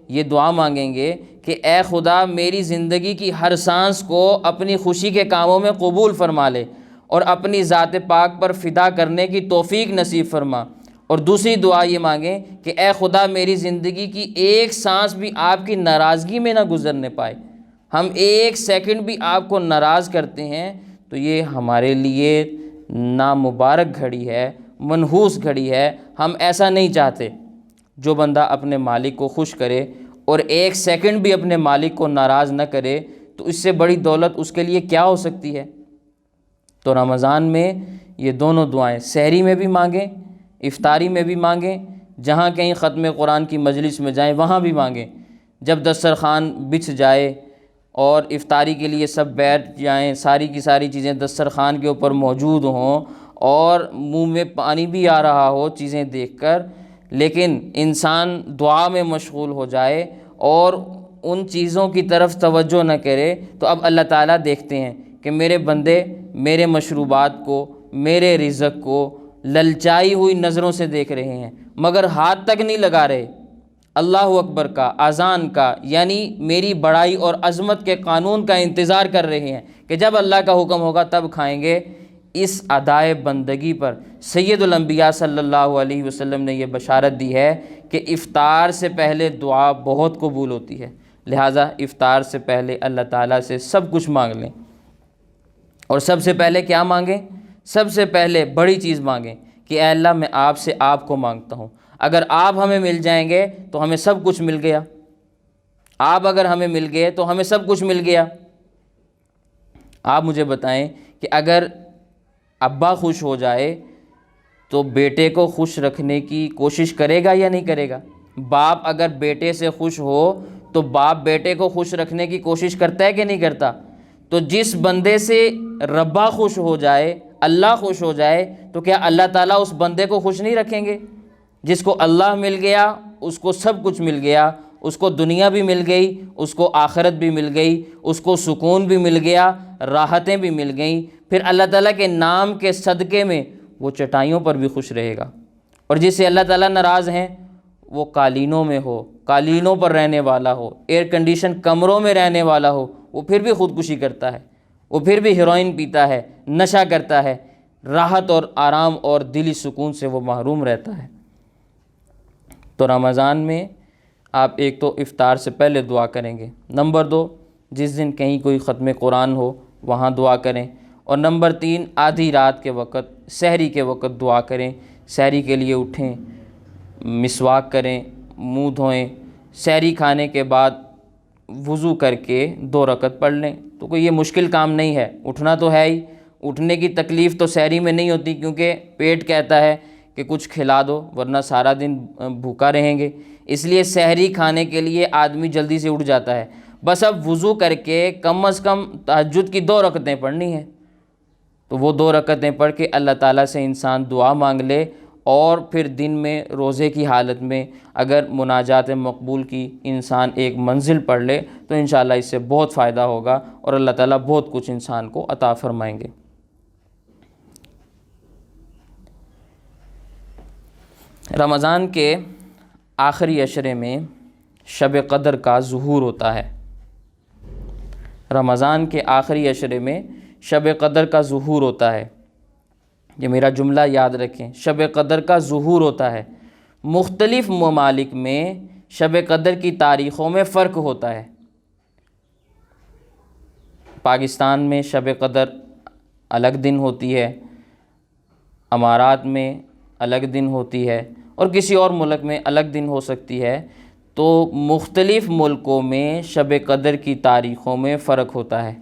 یہ دعا مانگیں گے کہ اے خدا میری زندگی کی ہر سانس کو اپنی خوشی کے کاموں میں قبول فرما لے اور اپنی ذات پاک پر فدا کرنے کی توفیق نصیب فرما، اور دوسری دعا یہ مانگیں کہ اے خدا میری زندگی کی ایک سانس بھی آپ کی ناراضگی میں نہ گزرنے پائے، ہم ایک سیکنڈ بھی آپ کو ناراض کرتے ہیں تو یہ ہمارے لیے نامبارک گھڑی ہے، منحوس گھڑی ہے، ہم ایسا نہیں چاہتے۔ جو بندہ اپنے مالک کو خوش کرے اور ایک سیکنڈ بھی اپنے مالک کو ناراض نہ کرے تو اس سے بڑی دولت اس کے لیے کیا ہو سکتی ہے؟ تو رمضان میں یہ دونوں دعائیں سحری میں بھی مانگیں، افطاری میں بھی مانگیں، جہاں کہیں ختم قرآن کی مجلس میں جائیں وہاں بھی مانگیں، جب دسترخوان بچھ جائے اور افطاری کے لیے سب بیٹھ جائیں، ساری کی ساری چیزیں دسترخوان کے اوپر موجود ہوں اور منہ میں پانی بھی آ رہا ہو چیزیں دیکھ کر، لیکن انسان دعا میں مشغول ہو جائے اور ان چیزوں کی طرف توجہ نہ کرے، تو اب اللہ تعالیٰ دیکھتے ہیں کہ میرے بندے میرے مشروبات کو، میرے رزق کو للچائی ہوئی نظروں سے دیکھ رہے ہیں مگر ہاتھ تک نہیں لگا رہے اللہ اکبر کا، اذان کا، یعنی میری بڑائی اور عظمت کے قانون کا انتظار کر رہے ہیں کہ جب اللہ کا حکم ہوگا تب کھائیں گے۔ اس ادائے بندگی پر سید الانبیاء صلی اللہ علیہ وسلم نے یہ بشارت دی ہے کہ افطار سے پہلے دعا بہت قبول ہوتی ہے، لہٰذا افطار سے پہلے اللہ تعالیٰ سے سب کچھ مانگ لیں۔ اور سب سے پہلے کیا مانگیں؟ سب سے پہلے بڑی چیز مانگیں کہ اے اللہ میں آپ سے آپ کو مانگتا ہوں، اگر آپ ہمیں مل جائیں گے تو ہمیں سب کچھ مل گیا، آپ اگر ہمیں مل گئے تو ہمیں سب کچھ مل گیا۔ آپ مجھے بتائیں کہ اگر ابا خوش ہو جائے تو بیٹے کو خوش رکھنے کی کوشش کرے گا یا نہیں کرے گا؟ باپ اگر بیٹے سے خوش ہو تو باپ بیٹے کو خوش رکھنے کی کوشش کرتا ہے کہ نہیں کرتا؟ تو جس بندے سے ربا خوش ہو جائے، اللہ خوش ہو جائے، تو کیا اللہ تعالیٰ اس بندے کو خوش نہیں رکھیں گے؟ جس کو اللہ مل گیا اس کو سب کچھ مل گیا، اس کو دنیا بھی مل گئی، اس کو آخرت بھی مل گئی، اس کو سکون بھی مل گیا، راحتیں بھی مل گئیں، پھر اللہ تعالیٰ کے نام کے صدقے میں وہ چٹائیوں پر بھی خوش رہے گا۔ اور جس سے اللہ تعالیٰ ناراض ہیں وہ قالینوں میں ہو، قالینوں پر رہنے والا ہو، ایئر کنڈیشن کمروں میں رہنے والا ہو، وہ پھر بھی خودکشی کرتا ہے، وہ پھر بھی ہیروئن پیتا ہے، نشہ کرتا ہے، راحت اور آرام اور دلی سکون سے وہ محروم رہتا ہے۔ تو رمضان میں آپ ایک تو افطار سے پہلے دعا کریں گے، نمبر 2 جس دن کہیں کوئی ختم قرآن ہو وہاں دعا کریں، اور نمبر 3 آدھی رات کے وقت سحری کے وقت دعا کریں۔ سحری کے لیے اٹھیں، مسواک کریں، منہ دھوئیں، سحری کھانے کے بعد وضو کر کے 2 رکعت پڑھ لیں۔ تو کوئی یہ مشکل کام نہیں ہے، اٹھنا تو ہے ہی، اٹھنے کی تکلیف تو سحری میں نہیں ہوتی کیونکہ پیٹ کہتا ہے کہ کچھ کھلا دو ورنہ سارا دن بھوکا رہیں گے، اس لیے سحری کھانے کے لیے آدمی جلدی سے اٹھ جاتا ہے۔ بس اب وضو کر کے کم از کم تہجد کی 2 رکعتیں پڑھنی ہیں، تو وہ 2 رکعتیں پڑھ کے اللہ تعالیٰ سے انسان دعا مانگ لے، اور پھر دن میں روزے کی حالت میں اگر مناجات مقبول کی انسان ایک منزل پڑھ لے تو انشاءاللہ اس سے بہت فائدہ ہوگا اور اللہ تعالیٰ بہت کچھ انسان کو عطا فرمائیں گے۔ رمضان کے آخری عشرے میں شب قدر کا ظہور ہوتا ہے۔ رمضان کے آخری عشرے میں شب قدر کا ظہور ہوتا ہے، یہ میرا جملہ یاد رکھیں، شب قدر کا ظہور ہوتا ہے۔ مختلف ممالک میں شب قدر کی تاریخوں میں فرق ہوتا ہے۔ پاکستان میں شب قدر الگ دن ہوتی ہے، امارات میں الگ دن ہوتی ہے، اور کسی اور ملک میں الگ دن ہو سکتی ہے۔ تو مختلف ملکوں میں شب قدر کی تاریخوں میں فرق ہوتا ہے۔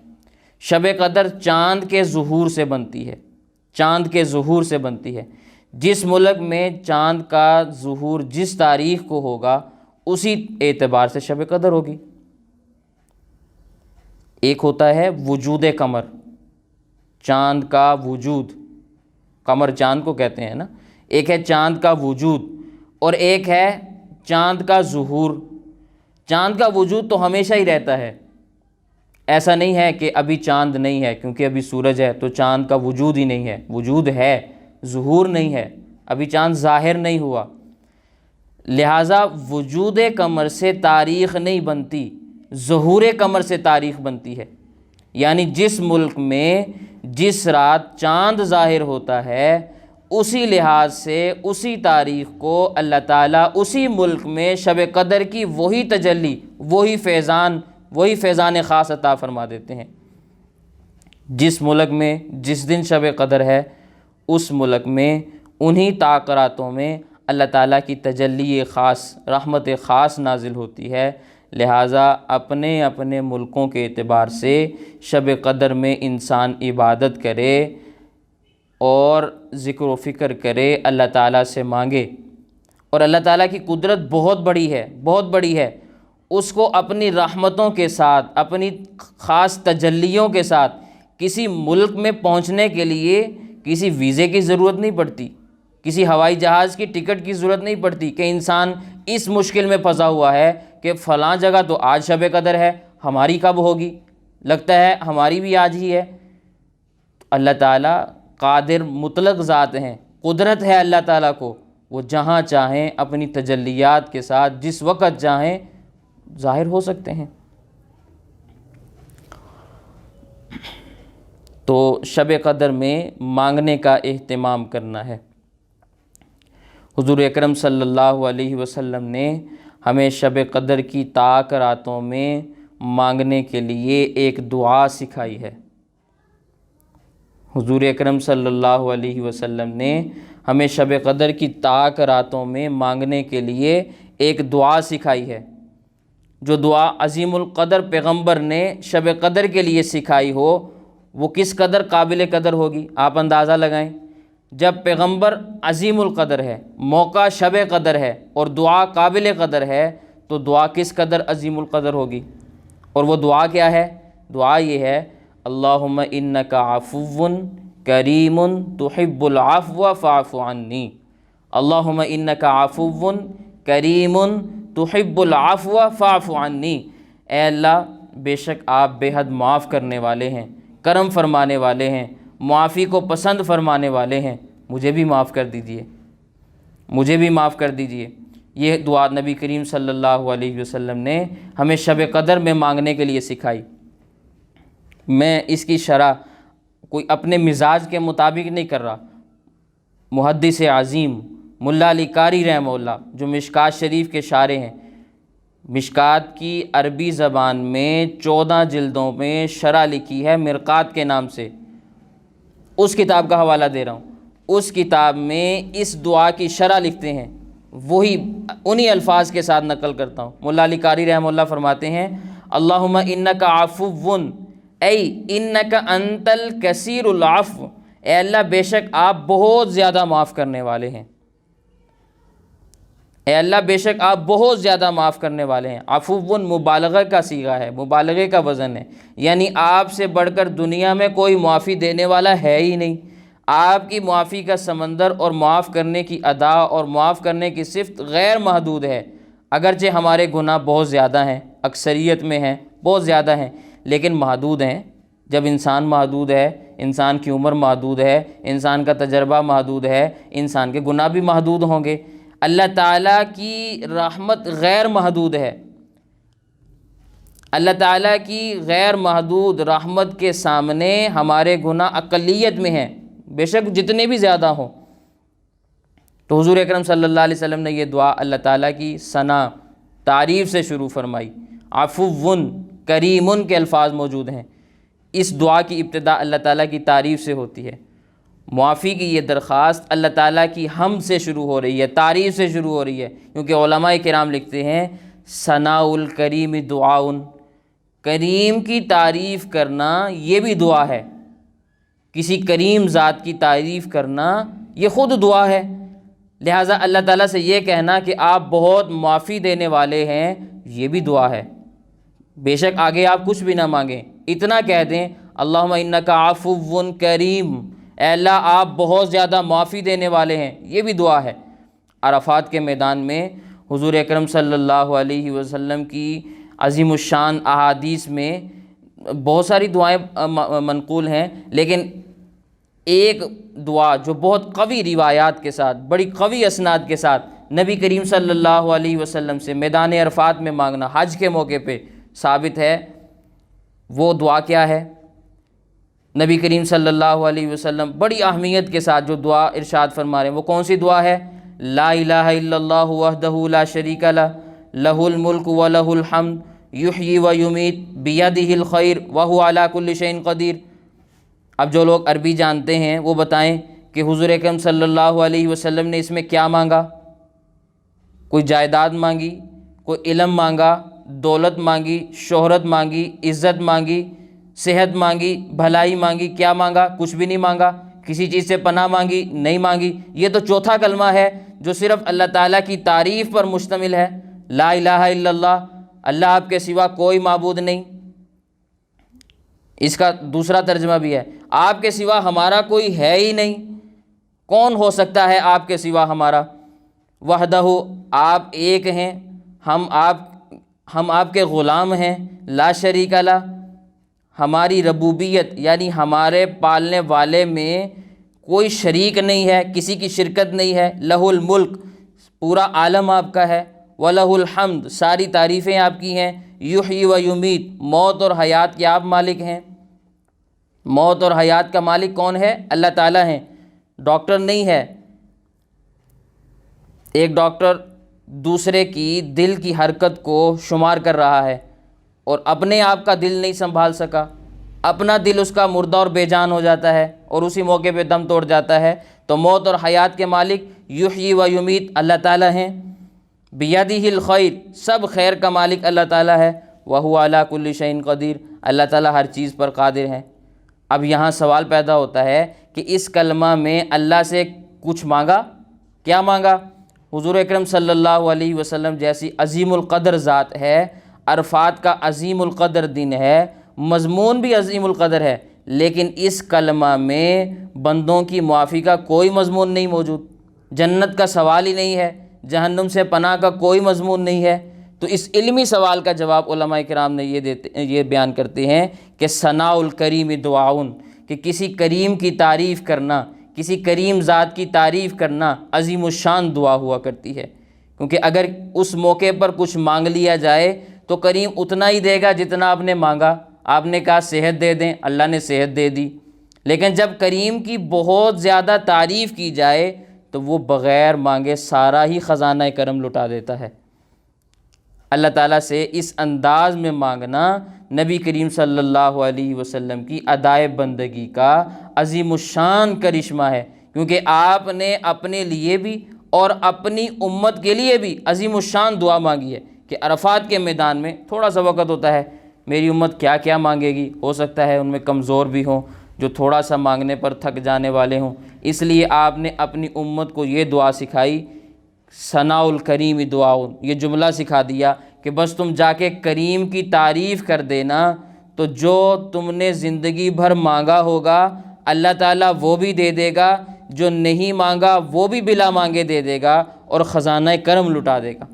شب قدر چاند کے ظہور سے بنتی ہے، چاند کے ظہور سے بنتی ہے۔ جس ملک میں چاند کا ظہور جس تاریخ کو ہوگا اسی اعتبار سے شب قدر ہوگی۔ ایک ہوتا ہے وجود قمر، چاند کا وجود، قمر چاند کو کہتے ہیں نا، ایک ہے چاند کا وجود اور ایک ہے چاند کا ظہور۔ چاند کا وجود تو ہمیشہ ہی رہتا ہے، ایسا نہیں ہے کہ ابھی چاند نہیں ہے، کیونکہ ابھی سورج ہے تو چاند کا وجود ہی نہیں ہے، وجود ہے، ظہور نہیں ہے، ابھی چاند ظاہر نہیں ہوا۔ لہٰذا وجود قمر سے تاریخ نہیں بنتی، ظہور قمر سے تاریخ بنتی ہے۔ یعنی جس ملک میں جس رات چاند ظاہر ہوتا ہے، اسی لحاظ سے اسی تاریخ کو اللہ تعالیٰ اسی ملک میں شب قدر کی وہی تجلی، وہی فیضان خاص عطا فرما دیتے ہیں۔ جس ملک میں جس دن شب قدر ہے، اس ملک میں انہی تاثراتوں میں اللہ تعالیٰ کی تجلی خاص، رحمت خاص نازل ہوتی ہے۔ لہٰذا اپنے اپنے ملکوں کے اعتبار سے شب قدر میں انسان عبادت کرے اور ذکر و فکر کرے، اللہ تعالیٰ سے مانگے۔ اور اللہ تعالیٰ کی قدرت بہت بڑی ہے، بہت بڑی ہے، اس کو اپنی رحمتوں کے ساتھ، اپنی خاص تجلیوں کے ساتھ کسی ملک میں پہنچنے کے لیے کسی ویزے کی ضرورت نہیں پڑتی، کسی ہوائی جہاز کی ٹکٹ کی ضرورت نہیں پڑتی کہ انسان اس مشکل میں پھنسا ہوا ہے کہ فلاں جگہ تو آج شب قدر ہے، ہماری کب ہوگی، لگتا ہے ہماری بھی آج ہی ہے۔ اللہ تعالیٰ قادر مطلق ذات ہیں، قدرت ہے اللہ تعالیٰ کو، وہ جہاں چاہیں اپنی تجلیات کے ساتھ جس وقت چاہیں ظاہر ہو سکتے ہیں۔ تو شب قدر میں مانگنے کا اہتمام کرنا ہے۔ حضور اکرم صلی اللہ علیہ وسلم نے ہمیں شب قدر کی تاک راتوں میں مانگنے کے لیے ایک دعا سکھائی ہے۔ حضور اکرم صلی اللہ علیہ وسلم نے ہمیں شب قدر کی تاک راتوں میں مانگنے کے لیے ایک دعا سکھائی ہے۔ جو دعا عظیم القدر پیغمبر نے شب قدر کے لیے سکھائی ہو، وہ کس قدر قابل قدر ہوگی، آپ اندازہ لگائیں۔ جب پیغمبر عظیم القدر ہے، موقع شب قدر ہے اور دعا قابل قدر ہے، تو دعا کس قدر عظیم القدر ہوگی۔ اور وہ دعا کیا ہے؟ دعا یہ ہے، اللہم انک عفو کریم تحب العفو فاعف عنی۔ اللہم انک عفو کریم تحب العفو فاعف عنی۔ اے اللہ، بے شک آپ بے حد معاف کرنے والے ہیں، کرم فرمانے والے ہیں، معافی کو پسند فرمانے والے ہیں، مجھے بھی معاف کر دیجئے، مجھے بھی معاف کر دیجئے۔ یہ دعا نبی کریم صلی اللہ علیہ وسلم نے ہمیں شب قدر میں مانگنے کے لیے سکھائی۔ میں اس کی شرح کوئی اپنے مزاج کے مطابق نہیں کر رہا۔ محدث عظیم ملا علی قاری رحمہ اللہ، جو مشکات شریف کے شارح ہیں، مشکات کی عربی زبان میں 14 جلدوں میں شرح لکھی ہے مرقات کے نام سے، اس کتاب کا حوالہ دے رہا ہوں۔ اس کتاب میں اس دعا کی شرح لکھتے ہیں، وہی انہی الفاظ کے ساتھ نقل کرتا ہوں۔ ملا علی قاری رحمہ اللہ فرماتے ہیں، اللہم انک عفو ای انک انت الکثیر العفو۔ اے اللہ، بے شک آپ بہت زیادہ معاف کرنے والے ہیں، اے اللہ بے شک آپ بہت زیادہ معاف کرنے والے ہیں۔ عفو مبالغہ کا صیغہ ہے، مبالغے کا وزن ہے، یعنی آپ سے بڑھ کر دنیا میں کوئی معافی دینے والا ہے ہی نہیں۔ آپ کی معافی کا سمندر اور معاف کرنے کی ادا اور معاف کرنے کی صفت غیر محدود ہے۔ اگرچہ ہمارے گناہ بہت زیادہ ہیں، اکثریت میں ہیں، بہت زیادہ ہیں، لیکن محدود ہیں۔ جب انسان محدود ہے، انسان کی عمر محدود ہے، انسان کا تجربہ محدود ہے، انسان کے گناہ بھی محدود ہوں گے۔ اللہ تعالیٰ کی رحمت غیر محدود ہے۔ اللہ تعالیٰ کی غیر محدود رحمت کے سامنے ہمارے گناہ اقلیت میں ہیں، بے شک جتنے بھی زیادہ ہوں۔ تو حضور اکرم صلی اللہ علیہ وسلم نے یہ دعا اللہ تعالیٰ کی ثنا، تعریف سے شروع فرمائی۔ عفو کریم کے الفاظ موجود ہیں۔ اس دعا کی ابتدا اللہ تعالیٰ کی تعریف سے ہوتی ہے۔ معافی کی یہ درخواست اللہ تعالیٰ کی حمد سے شروع ہو رہی ہے، تعریف سے شروع ہو رہی ہے، کیونکہ علماء کرام لکھتے ہیں، ثناء الکریم دعاء، کریم کی تعریف کرنا یہ بھی دعا ہے۔ کسی کریم ذات کی تعریف کرنا یہ خود دعا ہے۔ لہٰذا اللہ تعالیٰ سے یہ کہنا کہ آپ بہت معافی دینے والے ہیں، یہ بھی دعا ہے۔ بے شک آگے آپ کچھ بھی نہ مانگیں، اتنا کہہ دیں، اللہم انک عفو کریم، اے اللہ آپ بہت زیادہ معافی دینے والے ہیں، یہ بھی دعا ہے۔ عرفات کے میدان میں حضور اکرم صلی اللہ علیہ وسلم کی عظیم الشان احادیث میں بہت ساری دعائیں منقول ہیں، لیکن ایک دعا جو بہت قوی روایات کے ساتھ، بڑی قوی اسناد کے ساتھ نبی کریم صلی اللہ علیہ وسلم سے میدان عرفات میں مانگنا حج کے موقع پہ ثابت ہے، وہ دعا کیا ہے؟ نبی کریم صلی اللہ علیہ وسلم بڑی اہمیت کے ساتھ جو دعا ارشاد فرما رہے ہیں وہ کون سی دعا ہے؟ لا الہ الا اللہ وحدہ لا شریک لہ لہ الملک ولہ الحمد یحیی و یمیت بیدہ الخیر وہو علی کل شیء قدیر۔ اب جو لوگ عربی جانتے ہیں وہ بتائیں کہ حضور اکرم صلی اللہ علیہ وسلم نے اس میں کیا مانگا؟ کوئی جائیداد مانگی، کوئی علم مانگا، دولت مانگی، شہرت مانگی، عزت مانگی، صحت مانگی، بھلائی مانگی؟ کیا مانگا؟ کچھ بھی نہیں مانگا۔ کسی چیز سے پناہ مانگی؟ نہیں مانگی۔ یہ تو چوتھا کلمہ ہے جو صرف اللہ تعالیٰ کی تعریف پر مشتمل ہے، لا الہ الا اللہ، اللہ آپ کے سوا کوئی معبود نہیں۔ اس کا دوسرا ترجمہ بھی ہے، آپ کے سوا ہمارا کوئی ہے ہی نہیں، کون ہو سکتا ہے آپ کے سوا ہمارا؟ وحدہ، آپ ایک ہیں، ہم آپ کے غلام ہیں، لا شریک لہ، ہماری ربوبیت یعنی ہمارے پالنے والے میں کوئی شریک نہیں ہے، کسی کی شرکت نہیں ہے، لہ الملک، پورا عالم آپ کا ہے، وَلَہ الحمد، ساری تعریفیں آپ کی ہیں، یحیی و یمیت، موت اور حیات کے آپ مالک ہیں۔ موت اور حیات کا مالک کون ہے؟ اللہ تعالیٰ ہیں، ڈاکٹر نہیں ہے۔ ایک ڈاکٹر دوسرے کی دل کی حرکت کو شمار کر رہا ہے اور اپنے آپ کا دل نہیں سنبھال سکا، اپنا دل اس کا مردہ اور بے جان ہو جاتا ہے اور اسی موقع پہ دم توڑ جاتا ہے، تو موت اور حیات کے مالک یحیی و یمیت اللہ تعالیٰ ہیں۔ بیدہ الخیر، سب خیر کا مالک اللہ تعالیٰ ہے، وہو علی کل شیء قدیر، اللہ تعالیٰ ہر چیز پر قادر ہے۔ اب یہاں سوال پیدا ہوتا ہے کہ اس کلمہ میں اللہ سے کچھ مانگا؟ کیا مانگا؟ حضور اکرم صلی اللہ علیہ وسلم جیسی عظیم القدر ذات ہے، عرفات کا عظیم القدر دن ہے، مضمون بھی عظیم القدر ہے، لیکن اس کلمہ میں بندوں کی معافی کا کوئی مضمون نہیں موجود، جنت کا سوال ہی نہیں ہے، جہنم سے پناہ کا کوئی مضمون نہیں ہے۔ تو اس علمی سوال کا جواب علماء کرام نے یہ بیان کرتے ہیں کہ ثناء الکریم دعاؤن، کہ کسی کریم کی تعریف کرنا، کسی کریم ذات کی تعریف کرنا عظیم الشان دعا ہوا کرتی ہے، کیونکہ اگر اس موقع پر کچھ مانگ لیا جائے تو کریم اتنا ہی دے گا جتنا آپ نے مانگا۔ آپ نے کہا صحت دے دیں، اللہ نے صحت دے دی، لیکن جب کریم کی بہت زیادہ تعریف کی جائے تو وہ بغیر مانگے سارا ہی خزانہ کرم لٹا دیتا ہے۔ اللہ تعالیٰ سے اس انداز میں مانگنا نبی کریم صلی اللہ علیہ وسلم کی ادائے بندگی کا عظیم الشان کرشمہ ہے، کیونکہ آپ نے اپنے لیے بھی اور اپنی امت کے لیے بھی عظیم الشان دعا مانگی ہے کہ عرفات کے میدان میں تھوڑا سا وقت ہوتا ہے، میری امت کیا کیا مانگے گی، ہو سکتا ہے ان میں کمزور بھی ہوں جو تھوڑا سا مانگنے پر تھک جانے والے ہوں، اس لیے آپ نے اپنی امت کو یہ دعا سکھائی، ثناء الکریم دعاؤن، یہ جملہ سکھا دیا کہ بس تم جا کے کریم کی تعریف کر دینا تو جو تم نے زندگی بھر مانگا ہوگا اللہ تعالیٰ وہ بھی دے دے گا، جو نہیں مانگا وہ بھی بلا مانگے دے دے گا اور خزانہ کرم لٹا دے گا۔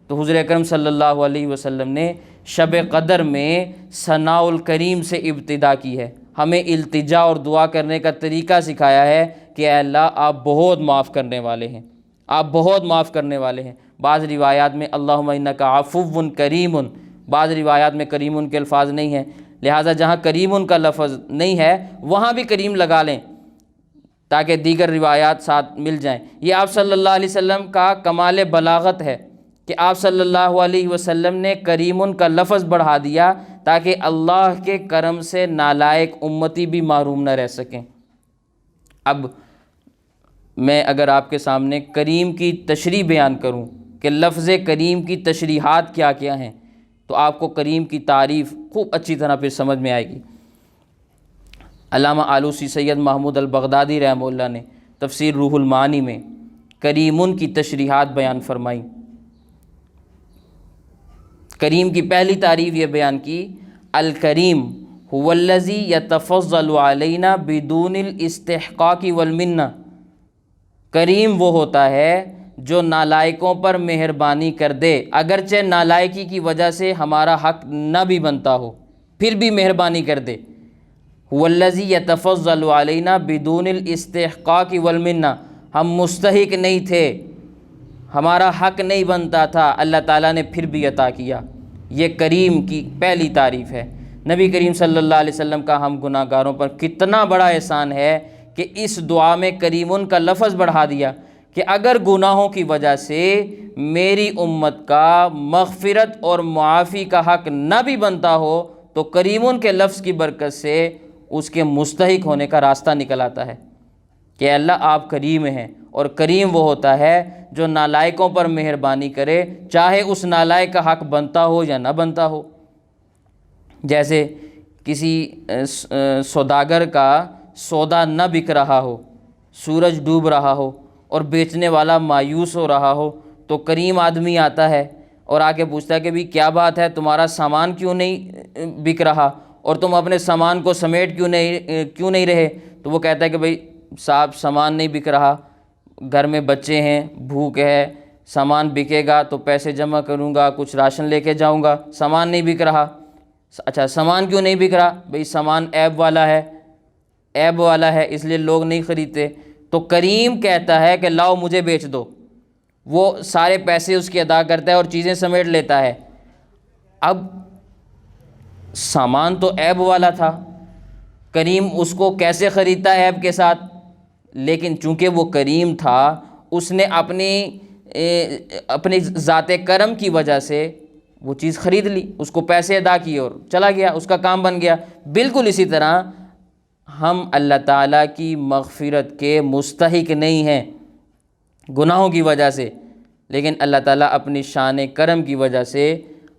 تو حضور اکرم صلی اللہ علیہ وسلم نے شب قدر میں ثناء الکریم سے ابتدا کی ہے، ہمیں التجا اور دعا کرنے کا طریقہ سکھایا ہے کہ اے اللہ آپ بہت معاف کرنے والے ہیں، آپ بہت معاف کرنے والے ہیں۔ بعض روایات میں اللہم انک عفو کریم، بعض روایات میں کریم کے الفاظ نہیں ہیں، لہٰذا جہاں کریم کا لفظ نہیں ہے وہاں بھی کریم لگا لیں تاکہ دیگر روایات ساتھ مل جائیں۔ یہ آپ صلی اللہ علیہ وسلم کا کمال بلاغت ہے کہ آپ صلی اللہ علیہ وسلم نے کریم کا لفظ بڑھا دیا تاکہ اللہ کے کرم سے نالائق امتی بھی محروم نہ رہ سکیں۔ اب میں اگر آپ کے سامنے کریم کی تشریح بیان کروں کہ لفظ کریم کی تشریحات کیا کیا ہیں تو آپ کو کریم کی تعریف خوب اچھی طرح پھر سمجھ میں آئے گی۔ علامہ آلوسی سید محمود البغدادی رحمہ اللہ نے تفسیر روح المعانی میں کریم کی تشریحات بیان فرمائی۔ کریم کی پہلی تعریف یہ بیان کی، الکریم هو الذی یتفضل علینا بدون الاستحقاق والمنہ، کریم وہ ہوتا ہے جو نالائقوں پر مہربانی کر دے اگرچہ نالائقی کی وجہ سے ہمارا حق نہ بھی بنتا ہو، پھر بھی مہربانی کر دے۔ والذی یتفضل علینا بدون الاستحقاق والمنہ، ہم مستحق نہیں تھے، ہمارا حق نہیں بنتا تھا، اللہ تعالیٰ نے پھر بھی عطا کیا۔ یہ کریم کی پہلی تعریف ہے۔ نبی کریم صلی اللہ علیہ وسلم کا ہم گناہ گاروں پر کتنا بڑا احسان ہے کہ اس دعا میں کریمن کا لفظ بڑھا دیا کہ اگر گناہوں کی وجہ سے میری امت کا مغفرت اور معافی کا حق نہ بھی بنتا ہو تو کریمن کے لفظ کی برکت سے اس کے مستحق ہونے کا راستہ نکل آتا ہے کہ اللہ آپ کریم ہیں، اور کریم وہ ہوتا ہے جو نالائقوں پر مہربانی کرے، چاہے اس نالائق کا حق بنتا ہو یا نہ بنتا ہو۔ جیسے کسی سوداگر کا سودا نہ بک رہا ہو، سورج ڈوب رہا ہو اور بیچنے والا مایوس ہو رہا ہو، تو کریم آدمی آتا ہے اور آ کے پوچھتا ہے کہ بھی کیا بات ہے، تمہارا سامان کیوں نہیں بک رہا اور تم اپنے سامان کو سمیٹ کیوں نہیں رہے؟ تو وہ کہتا ہے کہ بھئی صاحب سامان نہیں بک رہا، گھر میں بچے ہیں، بھوک ہے، سامان بکے گا تو پیسے جمع کروں گا، کچھ راشن لے کے جاؤں گا، سامان نہیں بک رہا۔ اچھا سامان کیوں نہیں بک رہا؟ بھئی سامان عیب والا ہے اس لیے لوگ نہیں خریدتے۔ تو کریم کہتا ہے کہ لاؤ مجھے بیچ دو، وہ سارے پیسے اس کے ادا کرتا ہے اور چیزیں سمیٹ لیتا ہے۔ اب سامان تو عیب والا تھا، کریم اس کو کیسے خریدتا ہے عیب کے ساتھ؟ لیکن چونکہ وہ کریم تھا، اس نے اپنی ذات کرم کی وجہ سے وہ چیز خرید لی، اس کو پیسے ادا کیے اور چلا گیا، اس کا کام بن گیا۔ بالکل اسی طرح ہم اللہ تعالیٰ کی مغفرت کے مستحق نہیں ہیں گناہوں کی وجہ سے، لیکن اللہ تعالیٰ اپنی شان کرم کی وجہ سے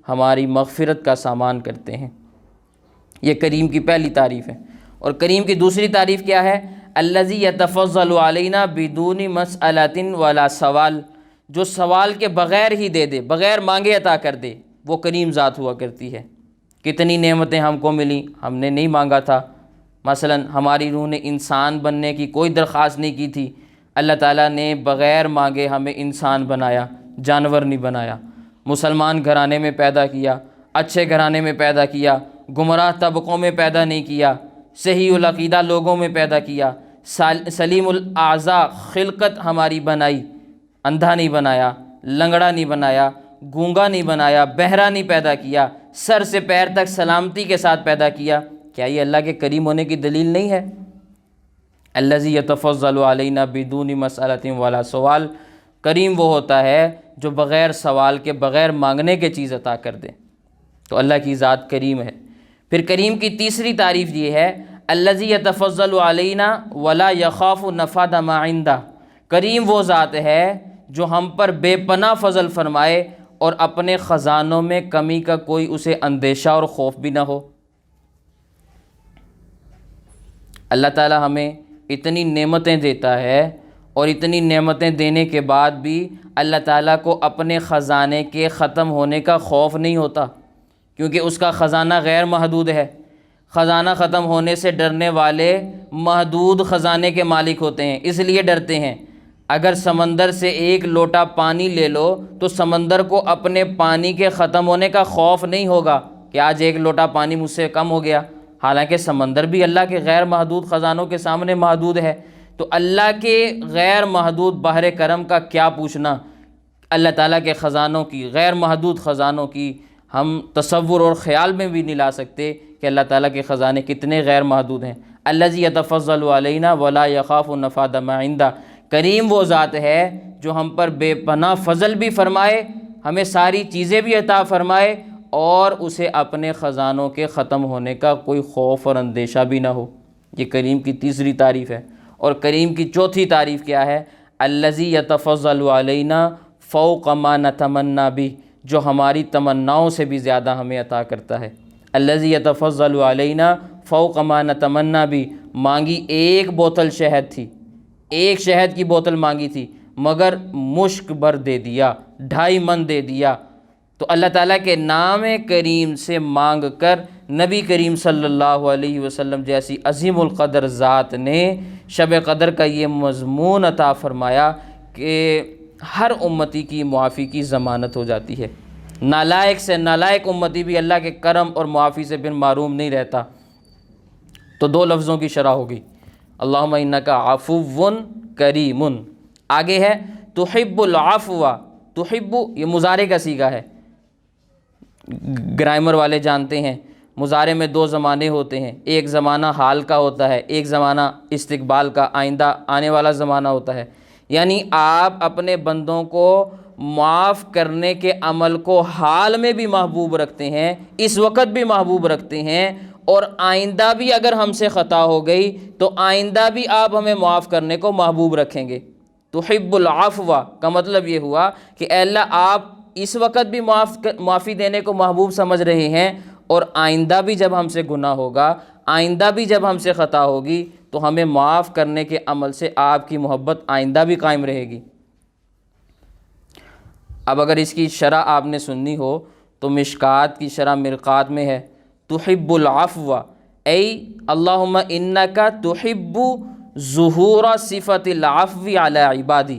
ہماری مغفرت کا سامان کرتے ہیں۔ یہ کریم کی پہلی تعریف ہے۔ اور کریم کی دوسری تعریف کیا ہے؟ الذی یتفضل علینا بدون مسئلۃ ولا سوال، جو سوال کے بغیر ہی دے دے، بغیر مانگے عطا کر دے، وہ کریم ذات ہوا کرتی ہے۔ کتنی نعمتیں ہم کو ملیں، ہم نے نہیں مانگا تھا۔ مثلا ہماری روح نے انسان بننے کی کوئی درخواست نہیں کی تھی، اللہ تعالیٰ نے بغیر مانگے ہمیں انسان بنایا، جانور نہیں بنایا۔ مسلمان گھرانے میں پیدا کیا، اچھے گھرانے میں پیدا کیا، گمراہ طبقوں میں پیدا نہیں کیا، صحیح العقیدہ لوگوں میں پیدا کیا، سلیم الاعضاء خلقت ہماری بنائی، اندھا نہیں بنایا، لنگڑا نہیں بنایا، گونگا نہیں بنایا، بہرا نہیں پیدا کیا، سر سے پیر تک سلامتی کے ساتھ پیدا کیا۔ کیا یہ اللہ کے کریم ہونے کی دلیل نہیں ہے؟ الذی یتفضل علینا بدون مسئلۃ ولا سوال، کریم وہ ہوتا ہے جو بغیر سوال کے، بغیر مانگنے کے چیز عطا کر دے، تو اللہ کی ذات کریم ہے۔ پھر کریم کی تیسری تعریف یہ ہے الذی یتفضل علینا ولا یخاف نفاد ما عندہ، کریم وہ ذات ہے جو ہم پر بے پناہ فضل فرمائے اور اپنے خزانوں میں کمی کا کوئی اسے اندیشہ اور خوف بھی نہ ہو۔ اللہ تعالی ہمیں اتنی نعمتیں دیتا ہے اور اتنی نعمتیں دینے کے بعد بھی اللہ تعالیٰ کو اپنے خزانے کے ختم ہونے کا خوف نہیں ہوتا، کیونکہ اس کا خزانہ غیر محدود ہے۔ خزانہ ختم ہونے سے ڈرنے والے محدود خزانے کے مالک ہوتے ہیں، اس لیے ڈرتے ہیں۔ اگر سمندر سے ایک لوٹا پانی لے لو تو سمندر کو اپنے پانی کے ختم ہونے کا خوف نہیں ہوگا کہ آج ایک لوٹا پانی مجھ سے کم ہو گیا، حالانکہ سمندر بھی اللہ کے غیر محدود خزانوں کے سامنے محدود ہے۔ تو اللہ کے غیر محدود بحر کرم کا کیا پوچھنا، اللہ تعالیٰ کے خزانوں کی، غیر محدود خزانوں کی ہم تصور اور خیال میں بھی نہیں لا سکتے کہ اللہ تعالیٰ کے خزانے کتنے غیر محدود ہیں۔ الذی یتفضل علینا ولا یخاف نفاد ما عندہ، کریم وہ ذات ہے جو ہم پر بے پناہ فضل بھی فرمائے، ہمیں ساری چیزیں بھی عطا فرمائے اور اسے اپنے خزانوں کے ختم ہونے کا کوئی خوف اور اندیشہ بھی نہ ہو۔ یہ کریم کی تیسری تعریف ہے۔ اور کریم کی چوتھی تعریف کیا ہے؟ الذی یتفضل علینا فوق ما نتمنی بہ، جو ہماری تمناؤں سے بھی زیادہ ہمیں عطا کرتا ہے۔ الذی یتفضل علینا فوق ما نتمنی بہ، مانگی ایک بوتل شہد تھی، ایک شہد کی بوتل مانگی تھی، مگر مشک بھر دے دیا، 2.5 من دے دیا۔ تو اللہ تعالیٰ کے نام کریم سے مانگ کر نبی کریم صلی اللہ علیہ وسلم جیسی عظیم القدر ذات نے شب قدر کا یہ مضمون عطا فرمایا کہ ہر امتی کی معافی کی ضمانت ہو جاتی ہے۔ نالائق سے نالائق امتی بھی اللہ کے کرم اور معافی سے بن محروم نہیں رہتا۔ تو دو لفظوں کی شرح ہوگی، اللہم انک عفو کریم۔ آگے ہے تحب العفو، تحب یہ مضارع کا صیغہ ہے، گرامر والے جانتے ہیں مضارع میں دو زمانے ہوتے ہیں، ایک زمانہ حال کا ہوتا ہے، ایک زمانہ استقبال کا، آئندہ آنے والا زمانہ ہوتا ہے۔ یعنی آپ اپنے بندوں کو معاف کرنے کے عمل کو حال میں بھی محبوب رکھتے ہیں، اس وقت بھی محبوب رکھتے ہیں، اور آئندہ بھی اگر ہم سے خطا ہو گئی تو آئندہ بھی آپ ہمیں معاف کرنے کو محبوب رکھیں گے۔ تحب العفو کا مطلب یہ ہوا کہ اے اللہ آپ اس وقت بھی معافی دینے کو محبوب سمجھ رہے ہیں، اور آئندہ بھی جب ہم سے گناہ ہوگا، آئندہ بھی جب ہم سے خطا ہوگی تو ہمیں معاف کرنے کے عمل سے آپ کی محبت آئندہ بھی قائم رہے گی۔ اب اگر اس کی شرح آپ نے سننی ہو تو مشکات کی شرح مرقات میں ہے، تحب العفو ای اللہم انک تحب ظہور صفت العفو علی عبادی،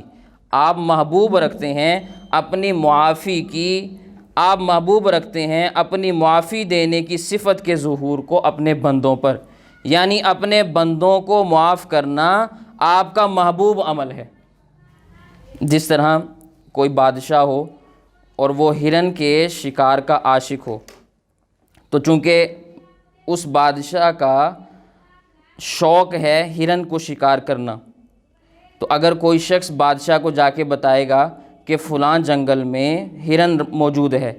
آپ محبوب رکھتے ہیں اپنی معافی کی، آپ محبوب رکھتے ہیں اپنی معافی دینے کی صفت کے ظہور کو اپنے بندوں پر، یعنی اپنے بندوں کو معاف کرنا آپ کا محبوب عمل ہے۔ جس طرح کوئی بادشاہ ہو اور وہ ہرن کے شکار کا عاشق ہو، تو چونکہ اس بادشاہ کا شوق ہے ہرن کو شکار کرنا، تو اگر کوئی شخص بادشاہ کو جا کے بتائے گا کہ فلاں جنگل میں ہرن موجود ہے،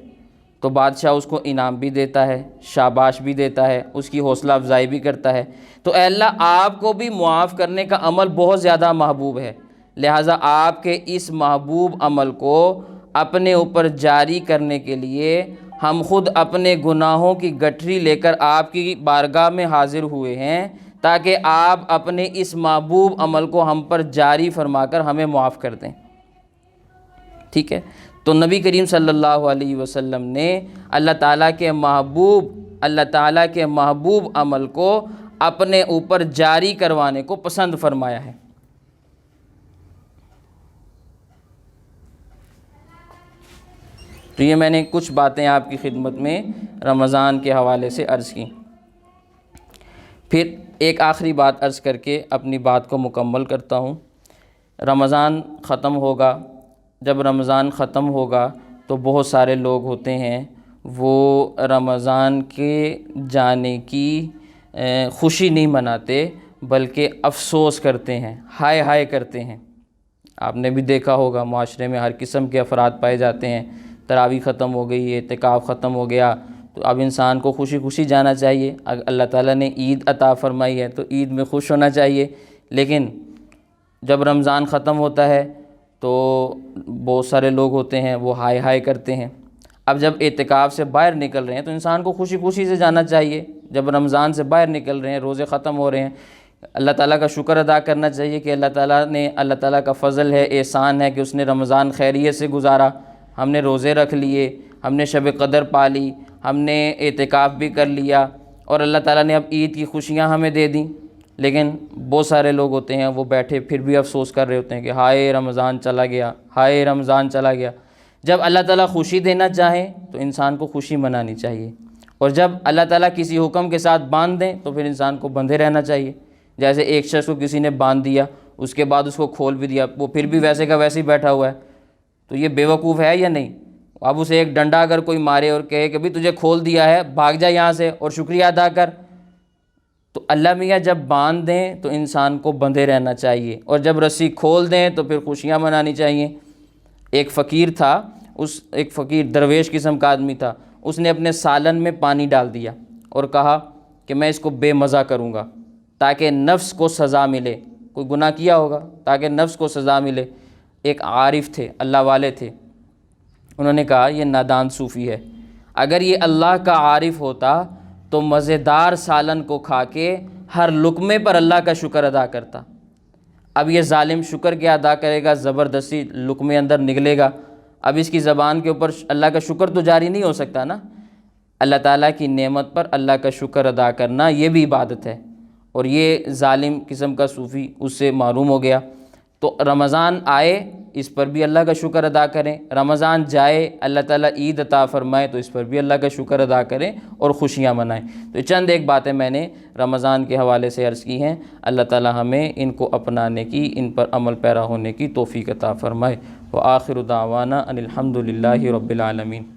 تو بادشاہ اس کو انعام بھی دیتا ہے، شاباش بھی دیتا ہے، اس کی حوصلہ افزائی بھی کرتا ہے۔ تو اے اللہ آپ کو بھی معاف کرنے کا عمل بہت زیادہ محبوب ہے، لہٰذا آپ کے اس محبوب عمل کو اپنے اوپر جاری کرنے کے لیے ہم خود اپنے گناہوں کی گٹھری لے کر آپ کی بارگاہ میں حاضر ہوئے ہیں، تاکہ آپ اپنے اس محبوب عمل کو ہم پر جاری فرما کر ہمیں معاف کر دیں۔ ٹھیک ہے، تو نبی کریم صلی اللہ علیہ وسلم نے اللہ تعالیٰ کے محبوب عمل کو اپنے اوپر جاری کروانے کو پسند فرمایا ہے۔ تو یہ میں نے کچھ باتیں آپ کی خدمت میں رمضان کے حوالے سے عرض کی۔ پھر ایک آخری بات عرض کر کے اپنی بات کو مکمل کرتا ہوں۔ رمضان ختم ہوگا، جب رمضان ختم ہوگا تو بہت سارے لوگ ہوتے ہیں وہ رمضان کے جانے کی خوشی نہیں مناتے بلکہ افسوس کرتے ہیں، ہائے ہائے کرتے ہیں۔ آپ نے بھی دیکھا ہوگا معاشرے میں ہر قسم کے افراد پائے جاتے ہیں، تراویح ختم ہو گئی، اعتکاف ختم ہو گیا، تو اب انسان کو خوشی خوشی جانا چاہیے۔ اللہ تعالیٰ نے عید عطا فرمائی ہے تو عید میں خوش ہونا چاہیے، لیکن جب رمضان ختم ہوتا ہے تو بہت سارے لوگ ہوتے ہیں وہ ہائے ہائے کرتے ہیں۔ اب جب اعتکاف سے باہر نکل رہے ہیں تو انسان کو خوشی خوشی سے جانا چاہیے، جب رمضان سے باہر نکل رہے ہیں، روزے ختم ہو رہے ہیں، اللہ تعالیٰ کا شکر ادا کرنا چاہیے کہ اللہ تعالیٰ کا فضل ہے، احسان ہے کہ اس نے رمضان خیریت سے گزارا، ہم نے روزے رکھ لیے، ہم نے شب قدر پا لی، ہم نے اعتکاف بھی کر لیا، اور اللہ تعالیٰ نے اب عید کی خوشیاں ہمیں دے دیں۔ لیکن بہت سارے لوگ ہوتے ہیں وہ بیٹھے پھر بھی افسوس کر رہے ہوتے ہیں کہ ہائے رمضان چلا گیا، ہائے رمضان چلا گیا۔ جب اللہ تعالیٰ خوشی دینا چاہے تو انسان کو خوشی منانی چاہیے، اور جب اللہ تعالیٰ کسی حکم کے ساتھ باندھ دیں تو پھر انسان کو بندھے رہنا چاہیے۔ جیسے ایک شخص کو کسی نے باندھ دیا، اس کے بعد اس کو کھول بھی دیا، وہ پھر بھی ویسے کا ویسے ہی بیٹھا ہوا ہے، تو یہ بیوقوف ہے یا نہیں؟ اب اسے ایک ڈنڈا اگر کوئی مارے اور کہے کہ بھی تجھے کھول دیا ہے، بھاگ جا یہاں سے اور شکریہ ادا کر، تو اللہ میاں جب باندھ دیں تو انسان کو بندھے رہنا چاہیے، اور جب رسی کھول دیں تو پھر خوشیاں منانی چاہیے۔ ایک فقیر تھا، ایک فقیر درویش قسم کا آدمی تھا، اس نے اپنے سالن میں پانی ڈال دیا اور کہا کہ میں اس کو بے مزہ کروں گا تاکہ نفس کو سزا ملے، کوئی گناہ کیا ہوگا تاکہ نفس کو سزا ملے۔ ایک عارف تھے، اللہ والے تھے، انہوں نے کہا یہ نادان صوفی ہے، اگر یہ اللہ کا عارف ہوتا تو مزیدار سالن کو کھا کے ہر لقمے پر اللہ کا شکر ادا کرتا۔ اب یہ ظالم شکر کیا ادا کرے گا، زبردستی لقمے اندر نگلے گا، اب اس کی زبان کے اوپر اللہ کا شکر تو جاری نہیں ہو سکتا نا۔ اللہ تعالیٰ کی نعمت پر اللہ کا شکر ادا کرنا یہ بھی عبادت ہے، اور یہ ظالم قسم کا صوفی اس سے محروم ہو گیا۔ تو رمضان آئے اس پر بھی اللہ کا شکر ادا کریں، رمضان جائے اللہ تعالیٰ عید عطا فرمائے تو اس پر بھی اللہ کا شکر ادا کریں اور خوشیاں منائیں۔ تو چند ایک باتیں میں نے رمضان کے حوالے سے عرض کی ہیں، اللہ تعالیٰ ہمیں ان کو اپنانے کی، ان پر عمل پیرا ہونے کی توفیق عطا فرمائے۔ وآخر دعوانا ان الحمد للہ رب العالمین۔